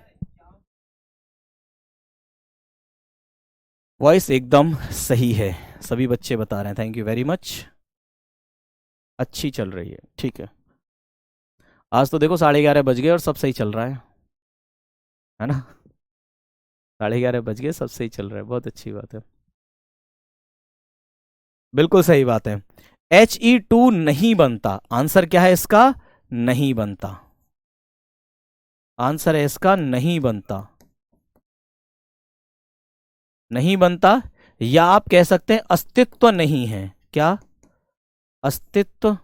वॉइस एकदम सही है, सभी बच्चे बता रहे हैं, थैंक यू वेरी मच, अच्छी चल रही है, ठीक है। आज तो देखो 11:30 बज गए और सब सही चल रहा है ना? 11:30 बज गए, सब सही चल रहा है, बहुत अच्छी बात है, बिल्कुल सही बात है। He2 नहीं बनता, आंसर क्या है इसका? नहीं बनता, आंसर है इसका नहीं बनता, नहीं बनता, या आप कह सकते हैं अस्तित्व नहीं है। क्या? अस्तित्व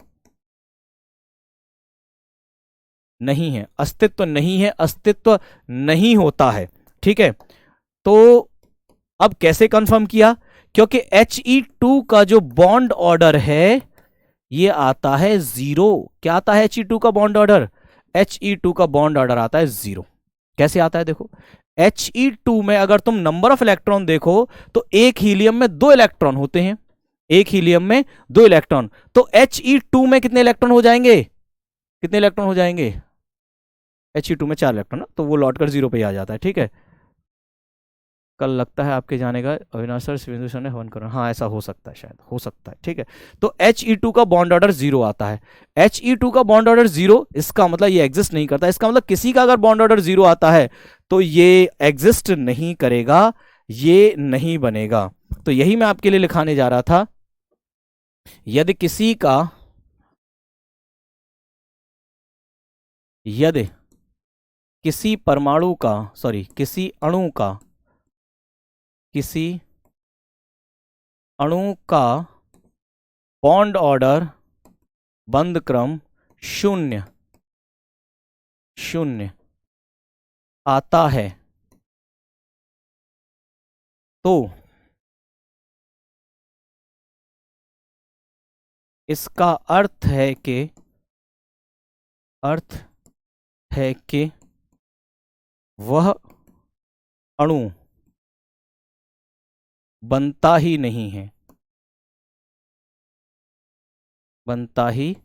नहीं है, अस्तित्व नहीं है, अस्तित्व नहीं होता है, ठीक है। तो अब कैसे कंफर्म किया? क्योंकि He2 का जो बॉन्ड ऑर्डर है ये आता है 0। क्या आता है He2 का बॉन्ड ऑर्डर? He2 का बॉन्ड ऑर्डर आता है 0। कैसे आता है देखो, He2 में अगर तुम नंबर ऑफ इलेक्ट्रॉन देखो तो एक हीलियम में 2 इलेक्ट्रॉन होते हैं, एक हीलियम में 2 इलेक्ट्रॉन, तो He2 में कितने इलेक्ट्रॉन हो जाएंगे? कितने इलेक्ट्रॉन हो जाएंगे? He2 में 4 इलेक्ट्रॉन ना, तो वो लौटकर 0 पे आ जाता है, ठीक है। कल लगता है आपके जाने का, अविनाश सर शिवेंद्र सर ने हवन करा, हाँ ऐसा हो सकता है, शायद हो सकता है, ठीक है। तो He2 का बॉन्ड ऑर्डर 0 आता है, He2 का बॉन्ड ऑर्डर 0, इसका मतलब ये एग्जिस्ट नहीं करता, इसका मतलब किसी का अगर बॉन्ड ऑर्डर 0 आता है तो ये एग्जिस्ट नहीं करेगा, ये नहीं बनेगा। तो यही मैं आपके लिए लिखाने जा रहा था, यदि किसी का, यदि किसी परमाणु का, सॉरी किसी अणु का, किसी अणु का बॉन्ड ऑर्डर बंध क्रम 0 0 आता है तो इसका अर्थ है कि, अर्थ है कि वह अणु बनता ही नहीं है, बनता ही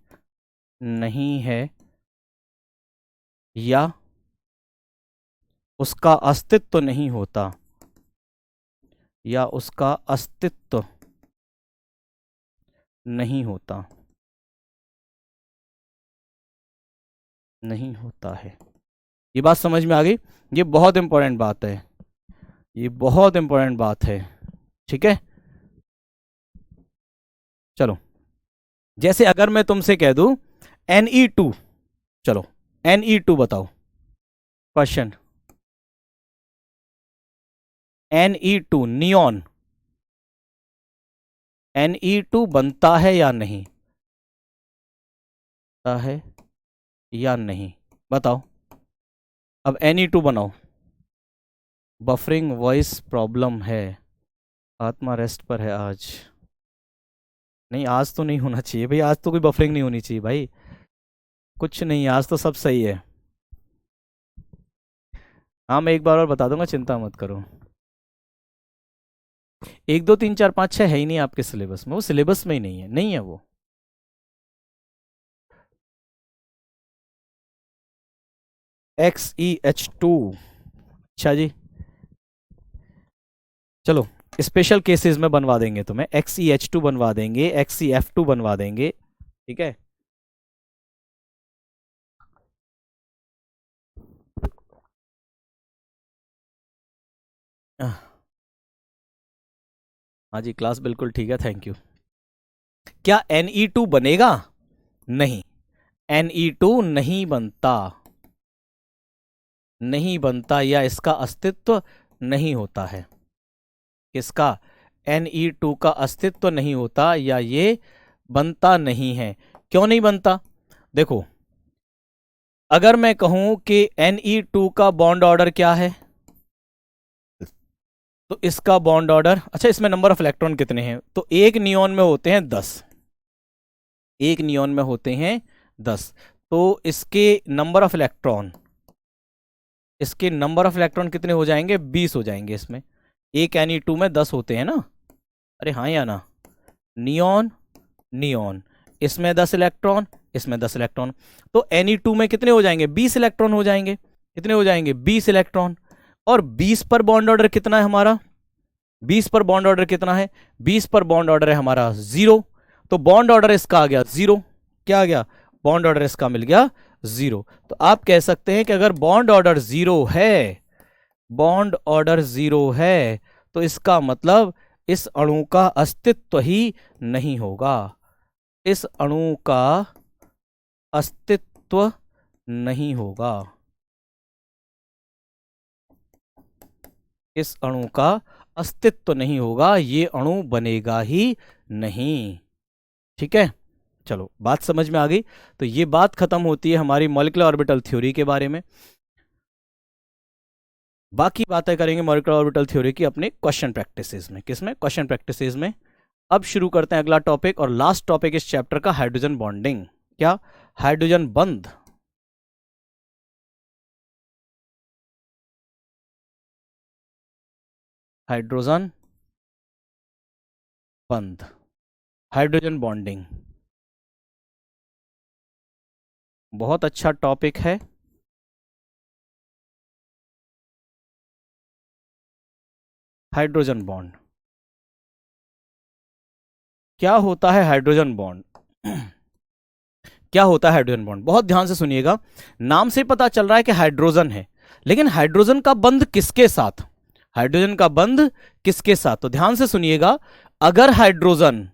नहीं है, या उसका अस्तित्व नहीं होता, या उसका अस्तित्व नहीं होता, नहीं होता है। ये बात समझ में आ गई? ये बहुत इंपॉर्टेंट बात है, ये बहुत इंपॉर्टेंट बात है, ठीक है। चलो, जैसे अगर मैं तुमसे कह दूं Ne2, चलो Ne2 बताओ, क्वेश्चन, Ne2 नियॉन, Ne2 बनता है या नहीं, बनता है या नहीं, बताओ। अब Ne2 बनाओ। बफरिंग वॉइस प्रॉब्लम है, आत्मा रेस्ट पर है आज, नहीं आज तो नहीं होना चाहिए भाई, आज तो कोई बफरिंग नहीं होनी चाहिए भाई, कुछ नहीं, आज तो सब सही है। हाँ मैं एक बार और बता दूंगा, चिंता मत करो। 1 2 3 4 5 6 है ही नहीं आपके सिलेबस में, वो सिलेबस में ही नहीं है, नहीं है वो। XeH2, अच्छा जी, चलो स्पेशल केसेस में बनवा देंगे तुम्हें, XeH2 बनवा देंगे, XeF2 बनवा देंगे, ठीक है। हाँ जी, क्लास बिल्कुल ठीक है, थैंक यू। क्या Ne2 बनेगा? नहीं, Ne2 नहीं बनता, नहीं बनता, या इसका अस्तित्व नहीं होता है। किसका? Ne2 का अस्तित्व नहीं होता, या ये बनता नहीं है। क्यों नहीं बनता? देखो, अगर मैं कहूं कि Ne2 का बॉन्ड ऑर्डर क्या है, तो इसका बॉन्ड ऑर्डर, अच्छा इसमें नंबर ऑफ इलेक्ट्रॉन कितने हैं, तो एक नियॉन में होते हैं 10, एक नियॉन में होते हैं 10, तो इसके नंबर ऑफ इलेक्ट्रॉन, इसके नंबर ऑफ इलेक्ट्रॉन कितने हो जाएंगे? 20 हो जाएंगे इसमें, एक Ne2 में 10 होते हैं ना, अरे हाँ या ना, नियॉन नियॉन, इसमें 10 इलेक्ट्रॉन, इसमें 10 इलेक्ट्रॉन, तो Ne2 में कितने हो जाएंगे? 20 इलेक्ट्रॉन हो जाएंगे, कितने हो जाएंगे 20 इलेक्ट्रॉन। और 20 पर बॉन्ड ऑर्डर कितना है हमारा, 20 पर बॉन्ड ऑर्डर कितना है, 20 पर बॉन्ड ऑर्डर है हमारा 0। तो बॉन्ड ऑर्डर इसका आ गया 0। क्या आ गया, बॉन्ड ऑर्डर इसका मिल गया 0। तो आप कह सकते हैं कि अगर बॉन्ड ऑर्डर 0 है, बॉन्ड ऑर्डर 0 है, तो इसका मतलब इस अणु का अस्तित्व ही नहीं होगा, इस अणु का अस्तित्व नहीं होगा, इस अणु का अस्तित्व नहीं होगा, ये अणु बनेगा ही नहीं। ठीक है, चलो बात समझ में आ गई। तो ये बात खत्म होती है हमारी मॉलिक्यूलर ऑर्बिटल थ्योरी के बारे में। बाकी बातें करेंगे मॉलिक्यूलर ऑर्बिटल थ्योरी की अपने क्वेश्चन प्रैक्टिसेस में। किसमें, क्वेश्चन प्रैक्टिसेस में। अब शुरू करते हैं अगला टॉपिक और लास्ट टॉपिक इस चैप्टर का, हाइड्रोजन बॉन्डिंग। क्या, हाइड्रोजन बंध। हाइड्रोजन बंध, हाइड्रोजन बॉन्डिंग बहुत अच्छा टॉपिक है। हाइड्रोजन बॉन्ड, क्या होता है हाइड्रोजन बॉन्ड? क्या होता है हाइड्रोजन बॉन्ड, बहुत ध्यान से सुनिएगा। नाम से पता चल रहा है कि हाइड्रोजन है, लेकिन हाइड्रोजन का बंध किसके साथ, हाइड्रोजन का बंध किसके साथ? तो ध्यान से सुनिएगा। अगर हाइड्रोजन,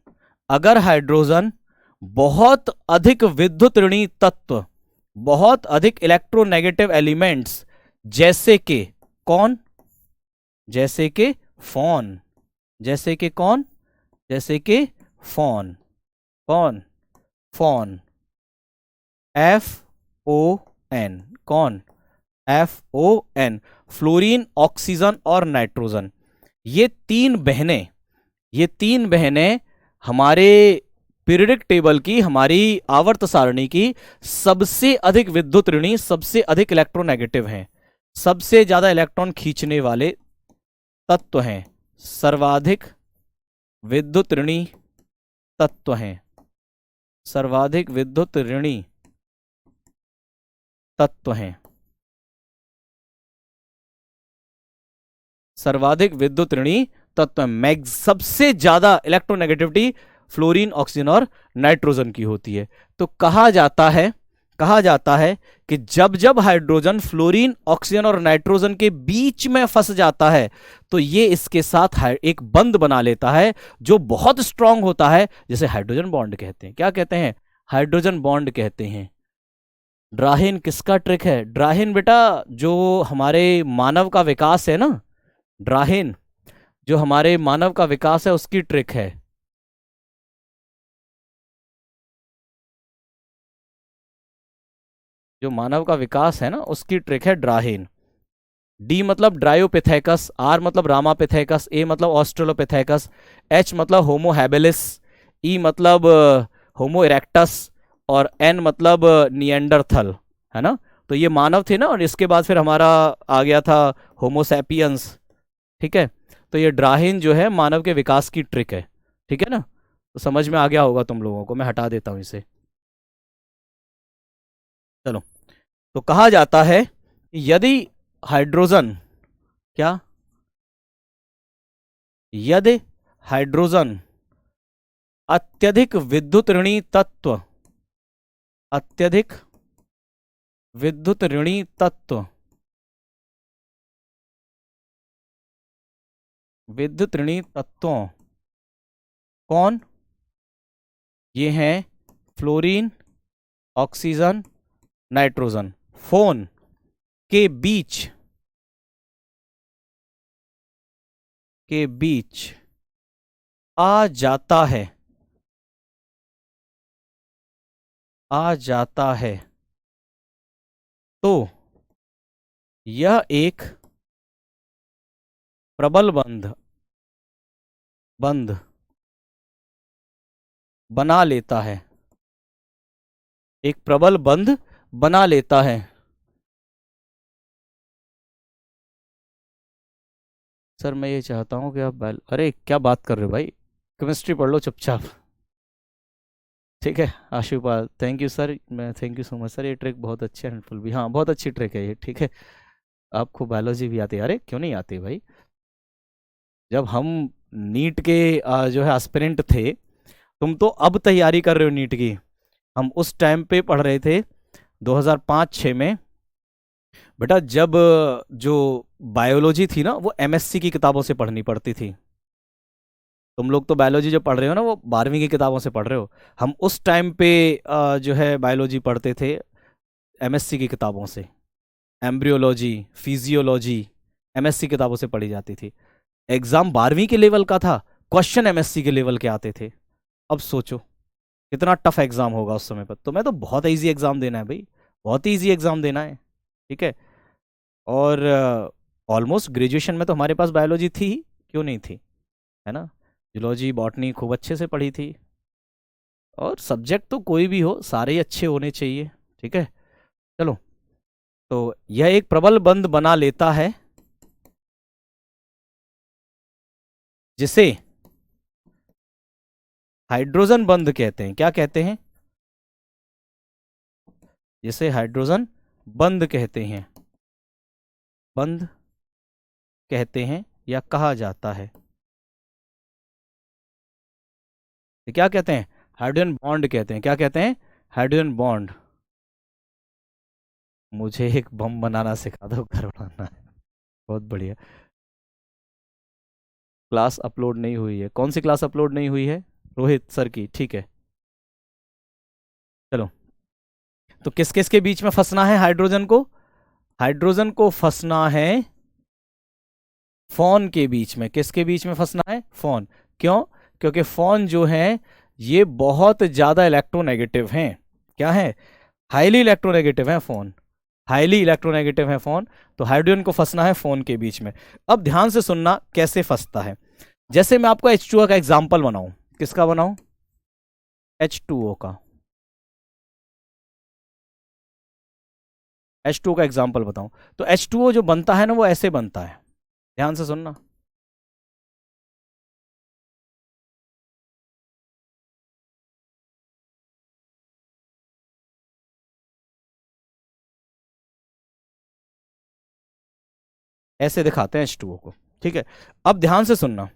अगर हाइड्रोजन बहुत अधिक विद्युत ऋणी तत्व, बहुत अधिक इलेक्ट्रोनेगेटिव एलिमेंट्स, जैसे कि कौन, जैसे कि फोन, जैसे कि कौन, जैसे कि फोन, कौन, फोन, FON, कौन, FON, फ्लोरीन, ऑक्सीजन और नाइट्रोजन, ये तीन बहनें, ये तीन बहनें हमारे पीरियडिक टेबल की, हमारी आवर्त सारणी की सबसे अधिक विद्युत ऋणी, सबसे अधिक इलेक्ट्रोनेगेटिव हैं, सबसे ज्यादा इलेक्ट्रॉन खींचने वाले तत्व हैं, सर्वाधिक विद्युत ऋणी तत्व हैं, सर्वाधिक विद्युत ऋणी तत्व हैं, सर्वाधिक विद्युत ऋणी तत्व मैग, सबसे ज्यादा इलेक्ट्रोनेगेटिविटी फ्लोरीन, ऑक्सीजन और नाइट्रोजन की होती है। तो कहा जाता है, कहा जाता है कि जब जब हाइड्रोजन फ्लोरीन, ऑक्सीजन और नाइट्रोजन के बीच में फंस जाता है, तो ये इसके साथ एक बंध बना लेता है जो बहुत स्ट्रांग होता है, जिसे हाइड्रोजन बॉन्ड कहते हैं। क्या कहते हैं, हाइड्रोजन बॉन्ड कहते हैं। ड्राहिन किसका ट्रिक है? ड्राहिन बेटा जो हमारे मानव का विकास है ना, ड्राहिन जो हमारे मानव का विकास है उसकी ट्रिक है। जो मानव का विकास है ना उसकी ट्रिक है ड्राहिन। डी मतलब ड्रायोपिथेकस, आर मतलब रामापिथेकस, ए मतलब ऑस्ट्रेलोपिथेकस, एच मतलब होमो हैबिलिस, ई मतलब होमो इरेक्टस और एन मतलब निएंडरथल, है ना। तो ये मानव थे ना, और इसके बाद फिर हमारा आ गया था होमोसैपियंस। ठीक है, तो ये ड्राहिन जो है मानव के विकास की ट्रिक है। ठीक है ना, तो समझ में आ गया होगा तुम लोगों को, मैं हटा देता हूं इसे। चलो, तो कहा जाता है यदि हाइड्रोजन, क्या, यदि हाइड्रोजन अत्यधिक विद्युत ऋणी तत्व, अत्यधिक विद्युत ऋणी तत्व, विद्युत ऋणी तत्वों, कौन, ये हैं फ्लोरीन, ऑक्सीजन, नाइट्रोजन, फोन के बीच, के बीच आ जाता है, आ जाता है, तो यह एक प्रबल बंध, बंध बना लेता है, एक प्रबल बंध बना लेता है। सर मैं ये चाहता हूं कि आप अरे क्या बात कर रहे हो भाई, केमिस्ट्री पढ़ लो चुपचाप। ठीक है आशुपाल, थैंक यू सर, मैं thank you so much sir, ये ट्रिक बहुत अच्छी है, हेल्पफुल भी, हाँ बहुत अच्छी ट्रिक है ये, ठीक है। आपको बायोलॉजी भी आती है? अरे क्यों नहीं आती भाई। जब हम नीट के जो है एस्पिरेंट थे, तुम तो अब तैयारी कर रहे हो नीट की, हम उस टाइम पे पढ़ रहे थे 2005-6 में। बेटा जब जो बायोलॉजी थी ना वो एमएससी की किताबों से पढ़नी पड़ती थी। तुम लोग तो बायोलॉजी जो पढ़ रहे हो ना वो 12वीं की किताबों से पढ़ रहे हो। हम उस टाइम पे जो है बायोलॉजी पढ़ते थे एमएससी की किताबों से। एम्ब्रियोलॉजी, फिजियोलॉजी एमएससी किताबों से पढ़ी जाती थी। एग्जाम 12वीं के लेवल का था, क्वेश्चन एमएससी के लेवल के आते थे। अब सोचो कितना टफ एग्जाम होगा उस समय पर। तो मैं तो बहुत इजी एग्जाम देना है भाई, बहुत ही इजी एग्जाम देना है, ठीक है। और ऑलमोस्ट ग्रेजुएशन में तो हमारे पास बायोलॉजी थी ही, क्यों नहीं थी, है ना। जूलॉजी बॉटनी खूब अच्छे से पढ़ी थी। और सब्जेक्ट तो कोई भी हो सारे ही अच्छे होने चाहिए, ठीक है। चलो, तो यह एक प्रबल बंध बना लेता है जिसे हाइड्रोजन बंध कहते हैं। क्या कहते हैं? जिसे हाइड्रोजन बंध कहते हैं, बंध कहते हैं या कहा जाता है। तो क्या कहते हैं? हाइड्रोजन बॉन्ड कहते हैं। क्या कहते हैं? Hydrogen bond. मुझे एक बम बनाना सिखा दो, घर बनाना है। बहुत बढ़िया। क्लास अपलोड नहीं हुई है? कौन सी क्लास अपलोड नहीं हुई है? रोहित सर की, ठीक है। चलो, तो किस किस के बीच में फंसना है हाइड्रोजन को? हाइड्रोजन को फंसना है फोन के बीच में। किसके बीच में फंसना है? फोन। क्यों? क्योंकि फोन जो है ये बहुत ज्यादा इलेक्ट्रोनेगेटिव हैं। क्या है? हाईली इलेक्ट्रोनेगेटिव है फोन, हाईली इलेक्ट्रोनेगेटिव है फोन। तो हाइड्रोजन को फंसना है फोन के बीच में। अब ध्यान से सुनना कैसे फंसता है। जैसे मैं आपको H2O का एग्जाम्पल बनाऊं, किसका बनाऊं? H2O का। H2O का एग्जाम्पल बताऊं तो H2O जो बनता है ना वो ऐसे बनता है, ध्यान से सुनना। ऐसे दिखाते हैं H2O को, ठीक है। अब ध्यान से सुनना,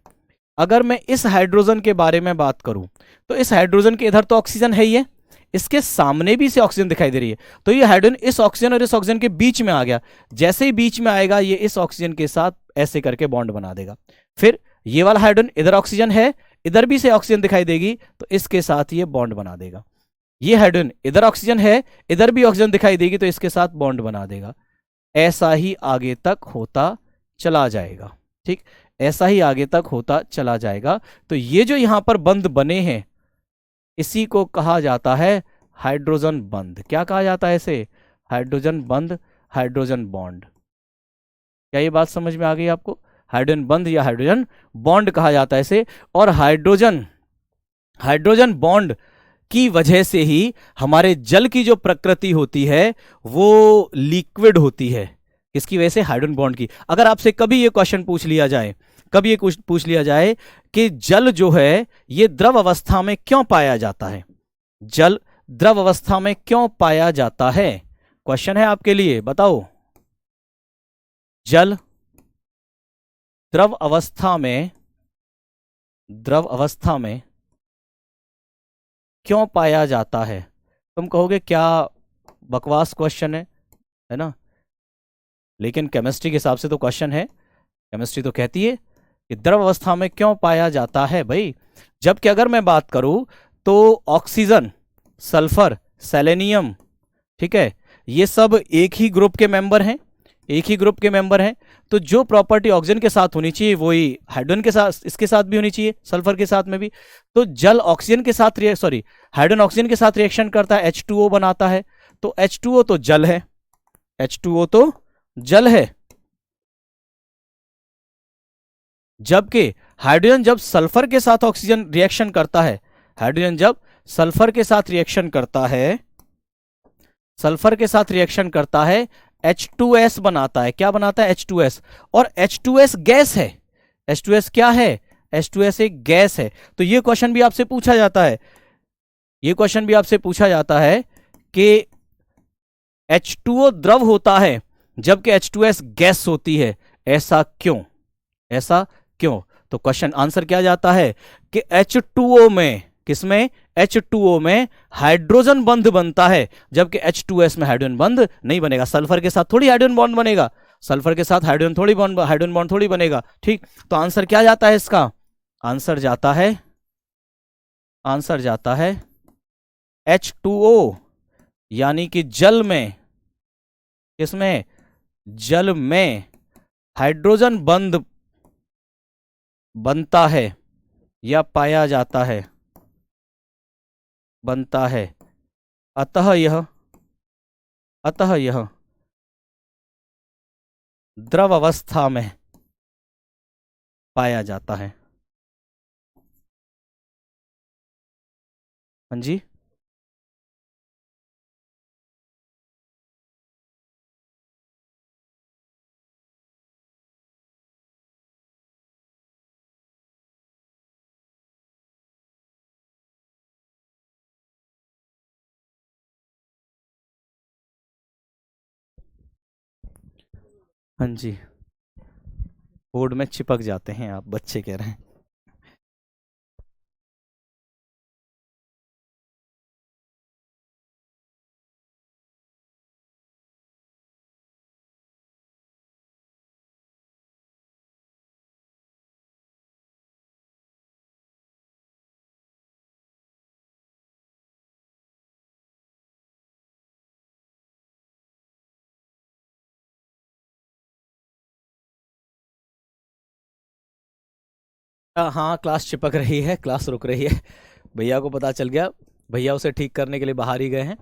अगर मैं इस हाइड्रोजन के बारे में बात करूं तो इस हाइड्रोजन के इधर तो ऑक्सीजन है ही है, इसके सामने भी से ऑक्सीजन दिखाई दे रही है। तो ये हाइड्रोजन इस ऑक्सीजन और इस ऑक्सीजन के बीच में आ गया। जैसे ही बीच में आएगा ये इस ऑक्सीजन के साथ ऐसे करके बॉन्ड बना देगा। फिर ये वाला हाइड्रोजन, इधर ऑक्सीजन है, इधर भी से ऑक्सीजन दिखाई देगी तो इसके साथ ये बॉन्ड बना देगा। ये हाइड्रोजन इधर ऑक्सीजन है, इधर भी ऑक्सीजन दिखाई देगी तो इसके साथ बॉन्ड बना देगा। ऐसा ही आगे तक होता चला जाएगा, ठीक। ऐसा ही आगे तक होता चला जाएगा। तो ये जो यहां पर बंध बने हैं इसी को कहा जाता है हाइड्रोजन बंध। क्या कहा जाता है इसे? हाइड्रोजन बंध, हाइड्रोजन बॉन्ड। क्या ये बात समझ में आ गई आपको? हाइड्रोजन बंध या हाइड्रोजन बॉन्ड कहा जाता है इसे। और हाइड्रोजन, हाइड्रोजन बॉन्ड की वजह से ही हमारे जल की जो प्रकृति होती है वो लिक्विड होती है। किसकी वजह से? हाइड्रोजन बॉन्ड की। अगर आपसे कभी ये क्वेश्चन पूछ लिया जाए, कभी ये पूछ लिया जाए कि जल जो है ये द्रव अवस्था में क्यों पाया जाता है, जल द्रव अवस्था में क्यों पाया जाता है, क्वेश्चन है आपके लिए, बताओ। जल द्रव अवस्था में, द्रव अवस्था में क्यों पाया जाता है? तुम कहोगे क्या बकवास क्वेश्चन है ना। लेकिन केमिस्ट्री के हिसाब से तो क्वेश्चन है। केमिस्ट्री तो कहती है कि द्रव अवस्था में क्यों पाया जाता है भाई। जबकि अगर मैं बात करूं तो ऑक्सीजन, सल्फर, सेलेनियम, ठीक है, ये सब एक ही ग्रुप के मेंबर हैं, एक ही ग्रुप के मेंबर हैं। तो जो प्रॉपर्टी ऑक्सीजन के साथ होनी चाहिए वही हाइड्रोजन के साथ, इसके साथ भी होनी चाहिए, सल्फर के साथ में भी। तो जल ऑक्सीजन के साथ सॉरी हाइड्रोजन ऑक्सीजन के साथ रिएक्शन करता है, H2O बनाता है। तो H2O तो जल है, H2O तो जल है। जबकि हाइड्रोजन जब सल्फर के साथ ऑक्सीजन रिएक्शन करता है, हाइड्रोजन जब सल्फर के साथ रिएक्शन करता है, सल्फर के साथ रिएक्शन करता है, H2S बनाता है। क्या बनाता है? H2S। और H2S गैस है। H2S क्या है? H2S एक गैस है। तो ये क्वेश्चन भी आपसे पूछा जाता है, ये क्वेश्चन भी आपसे पूछा जाता है कि H2O द्रव होता है जबकि H2S गैस होती है, ऐसा क्यों? ऐसा क्यों? तो क्वेश्चन आंसर क्या जाता है कि H2O में, किसमें? H2O में हाइड्रोजन बंध बनता है जबकि H2S में हाइड्रोजन बंध नहीं बनेगा। सल्फर के साथ थोड़ी हाइड्रोजन बॉन्ड बनेगा, सल्फर के साथ हाइड्रोजन बॉन्ड थोड़ी बनेगा। ठीक, तो आंसर क्या जाता है इसका? आंसर जाता है H2O, यानी कि जल में, किसमें? जल में हाइड्रोजन बंध बनता है या पाया जाता है, बनता है। अतः यह द्रव अवस्था में पाया जाता है। हाँ जी, हाँ जी, बोर्ड में चिपक जाते हैं आप, बच्चे कह रहे हैं। हाँ, क्लास चिपक रही है, क्लास रुक रही है। भैया को पता चल गया, भैया उसे ठीक करने के लिए बाहर ही गए हैं।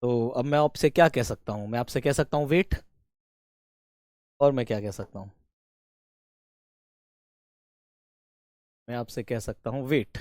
तो अब मैं आपसे क्या कह सकता हूँ? मैं आपसे कह सकता हूँ वेट, और मैं क्या कह सकता हूँ? मैं आपसे कह सकता हूँ वेट।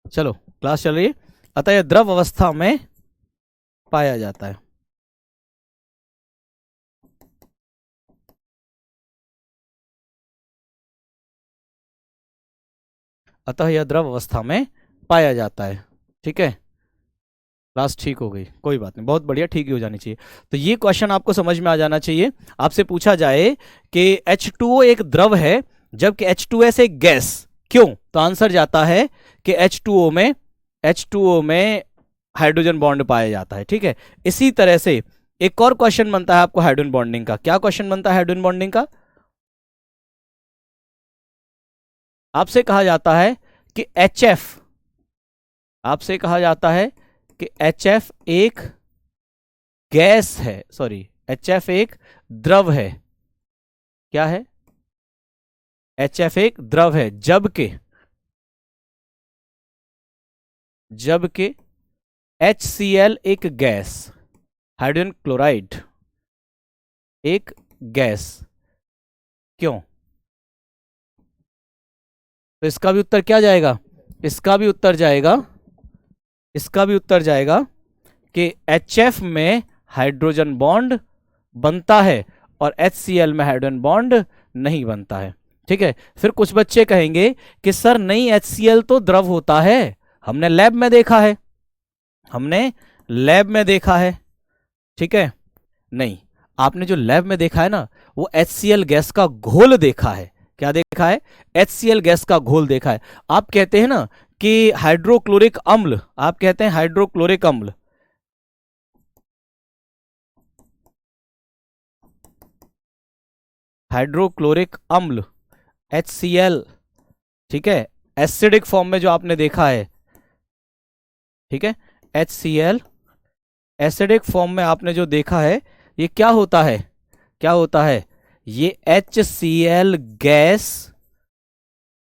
चलो, क्लास चल रही है। अतः यह द्रव अवस्था में पाया जाता है। अतः यह द्रव अवस्था में पाया जाता है। ठीक है, क्लास ठीक हो गई, कोई बात नहीं, बहुत बढ़िया, ठीक ही हो जानी चाहिए। तो ये क्वेश्चन आपको समझ में आ जाना चाहिए। आपसे पूछा जाए कि H2O एक द्रव है जबकि H2S एक गैस, क्यों? तो आंसर जाता है कि H2O में हाइड्रोजन बॉन्ड पाया जाता है। ठीक है, इसी तरह से एक और क्वेश्चन बनता है आपको हाइड्रोजन बॉन्डिंग का। क्या क्वेश्चन बनता है हाइड्रोजन बॉन्डिंग का? आपसे कहा जाता है कि HF, आपसे कहा जाता है कि HF एक गैस है, सॉरी, HF एक द्रव है। क्या है? HF एक द्रव है जबकि HCl एक गैस, हाइड्रोजन क्लोराइड एक गैस, क्यों? तो इसका भी उत्तर क्या जाएगा? इसका भी उत्तर जाएगा कि HF में हाइड्रोजन बॉन्ड बनता है और HCl में हाइड्रोजन बॉन्ड नहीं बनता है। ठीक है, फिर कुछ बच्चे कहेंगे कि सर नहीं, HCl तो द्रव होता है, हमने लैब में देखा है, हमने लैब में देखा है। ठीक है, नहीं, आपने जो लैब में देखा है ना, वो HCl गैस का घोल देखा है। क्या देखा है? HCl गैस का घोल देखा है। आप कहते हैं ना कि हाइड्रोक्लोरिक अम्ल, आप कहते हैं हाइड्रोक्लोरिक अम्ल, हाइड्रोक्लोरिक अम्ल HCl, ठीक है, एसिडिक फॉर्म में जो आपने देखा है, ठीक है, HCl एसिडिक फॉर्म में आपने जो देखा है, ये क्या होता है, क्या होता है? ये HCl गैस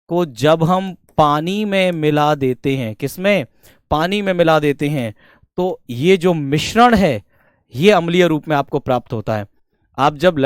को जब हम पानी में मिला देते हैं, किसमें? पानी में मिला देते हैं, तो ये जो मिश्रण है ये अम्लीय रूप में आपको प्राप्त होता है। आप जब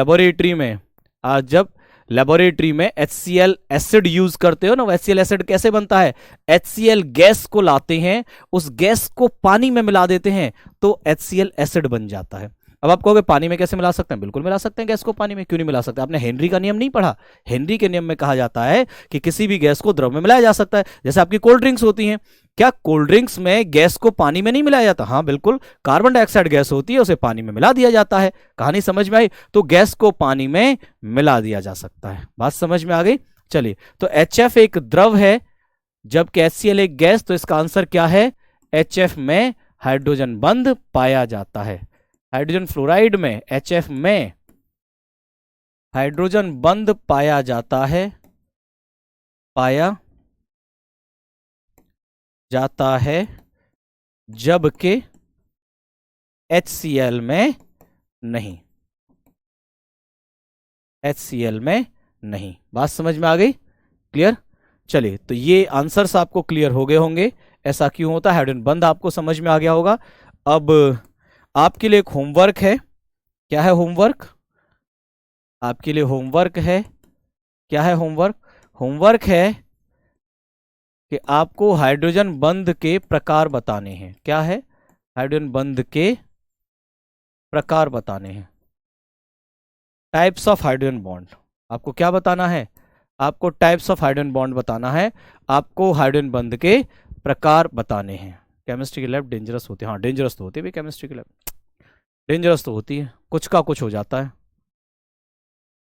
लेबोरेटरी में, HCl एसिड यूज करते हो ना, HCl एसिड कैसे बनता है? HCl गैस को लाते हैं, उस गैस को पानी में मिला देते हैं, तो HCl एसिड बन जाता है। अब आप कहोगे पानी में कैसे मिला सकते हैं? बिल्कुल मिला सकते हैं गैस को पानी में, क्यों नहीं मिला सकते? आपने हेनरी का नियम नहीं पढ़ा? हेनरी के नियम में कहा जाता है कि किसी भी गैस को द्रव में मिलाया जा सकता है। जैसे आपकी कोल्ड ड्रिंक्स होती हैं, क्या कोल्ड ड्रिंक्स में गैस को पानी में नहीं मिलाया जाता? हाँ बिल्कुल, कार्बन डाइऑक्साइड गैस होती है, उसे पानी में मिला दिया जाता है। कहानी समझ में आई? तो गैस को पानी में मिला दिया जा सकता है। बात समझ में आ गई? चलिए, तो HF एक द्रव है जबकि HCl एक गैस, तो इसका आंसर क्या है? HF में हाइड्रोजन बंध पाया जाता है। हाइड्रोजन फ्लोराइड में, HF में हाइड्रोजन बंध पाया जाता है, पाया जाता है, जबकि HCl में नहीं, HCl में नहीं। बात समझ में आ गई? क्लियर? चलिए, तो ये आंसर्स आपको क्लियर हो गए होंगे, ऐसा क्यों होता है, हाइड्रोजन बंध आपको समझ में आ गया होगा। अब आपके लिए एक होमवर्क है। क्या है होमवर्क? आपके लिए होमवर्क है। क्या है होमवर्क? होमवर्क है कि आपको हाइड्रोजन बंध के प्रकार बताने हैं। क्या है? हाइड्रोजन बंध के प्रकार बताने हैं, टाइप्स ऑफ हाइड्रोजन बॉन्ड। आपको क्या बताना है? आपको टाइप्स ऑफ हाइड्रोजन बॉन्ड बताना है, आपको हाइड्रोजन बंध के प्रकार बताने हैं। केमिस्ट्री की लैब डेंजरस होती है। हाँ डेंजरस तो होती है भाई, केमिस्ट्री की लैब डेंजरस तो होती है, कुछ का कुछ हो जाता है।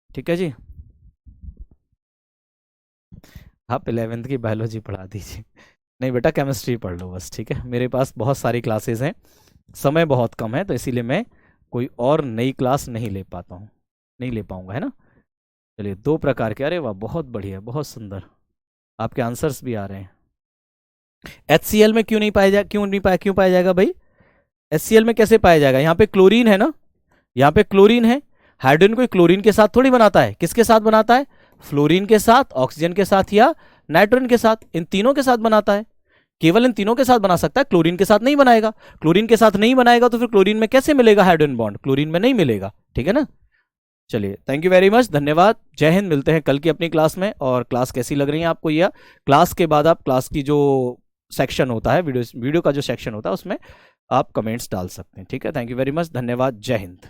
ठीक है जी, आप 11th की बायोलॉजी पढ़ा दीजिए। नहीं बेटा, केमिस्ट्री पढ़ लो बस, ठीक है। मेरे पास बहुत सारी क्लासेस हैं, समय बहुत कम है, तो इसीलिए मैं कोई और नई क्लास नहीं ले पाता हूँ, नहीं ले पाऊंगा, है ना। चलिए, 2 प्रकार के, अरे वाह बहुत बढ़िया, बहुत सुंदर, आपके आंसर्स भी आ रहे हैं। HCl में क्यों पाया जाएगा भाई? HCl में कैसे पाया जाएगा? यहाँ पे क्लोरीन है ना, यहाँ पे क्लोरीन है। हाइड्रोजन कोई क्लोरीन के साथ थोड़ी बनाता है, किसके साथ बनाता है? फ्लोरीन के साथ, ऑक्सीजन के साथ या नाइट्रोजन के साथ, इन तीनों के साथ बनाता है। केवल इन तीनों के साथ बना सकता है, क्लोरीन के साथ नहीं बनाएगा। क्लोरीन के साथ नहीं बनाएगा तो फिर क्लोरीन में कैसे मिलेगा हाइड्रोजन बॉन्ड? क्लोरीन में नहीं मिलेगा, ठीक है ना। चलिए, थैंक यू वेरी मच, धन्यवाद, जय हिंद। मिलते हैं कल की अपनी क्लास में। और क्लास कैसी लग रही है आपको, या क्लास के बाद आप क्लास की जो सेक्शन होता है, वीडियो का जो सेक्शन होता है, उसमें आप कमेंट्स डाल सकते हैं। ठीक है, थैंक यू वेरी मच, धन्यवाद, जय हिंद।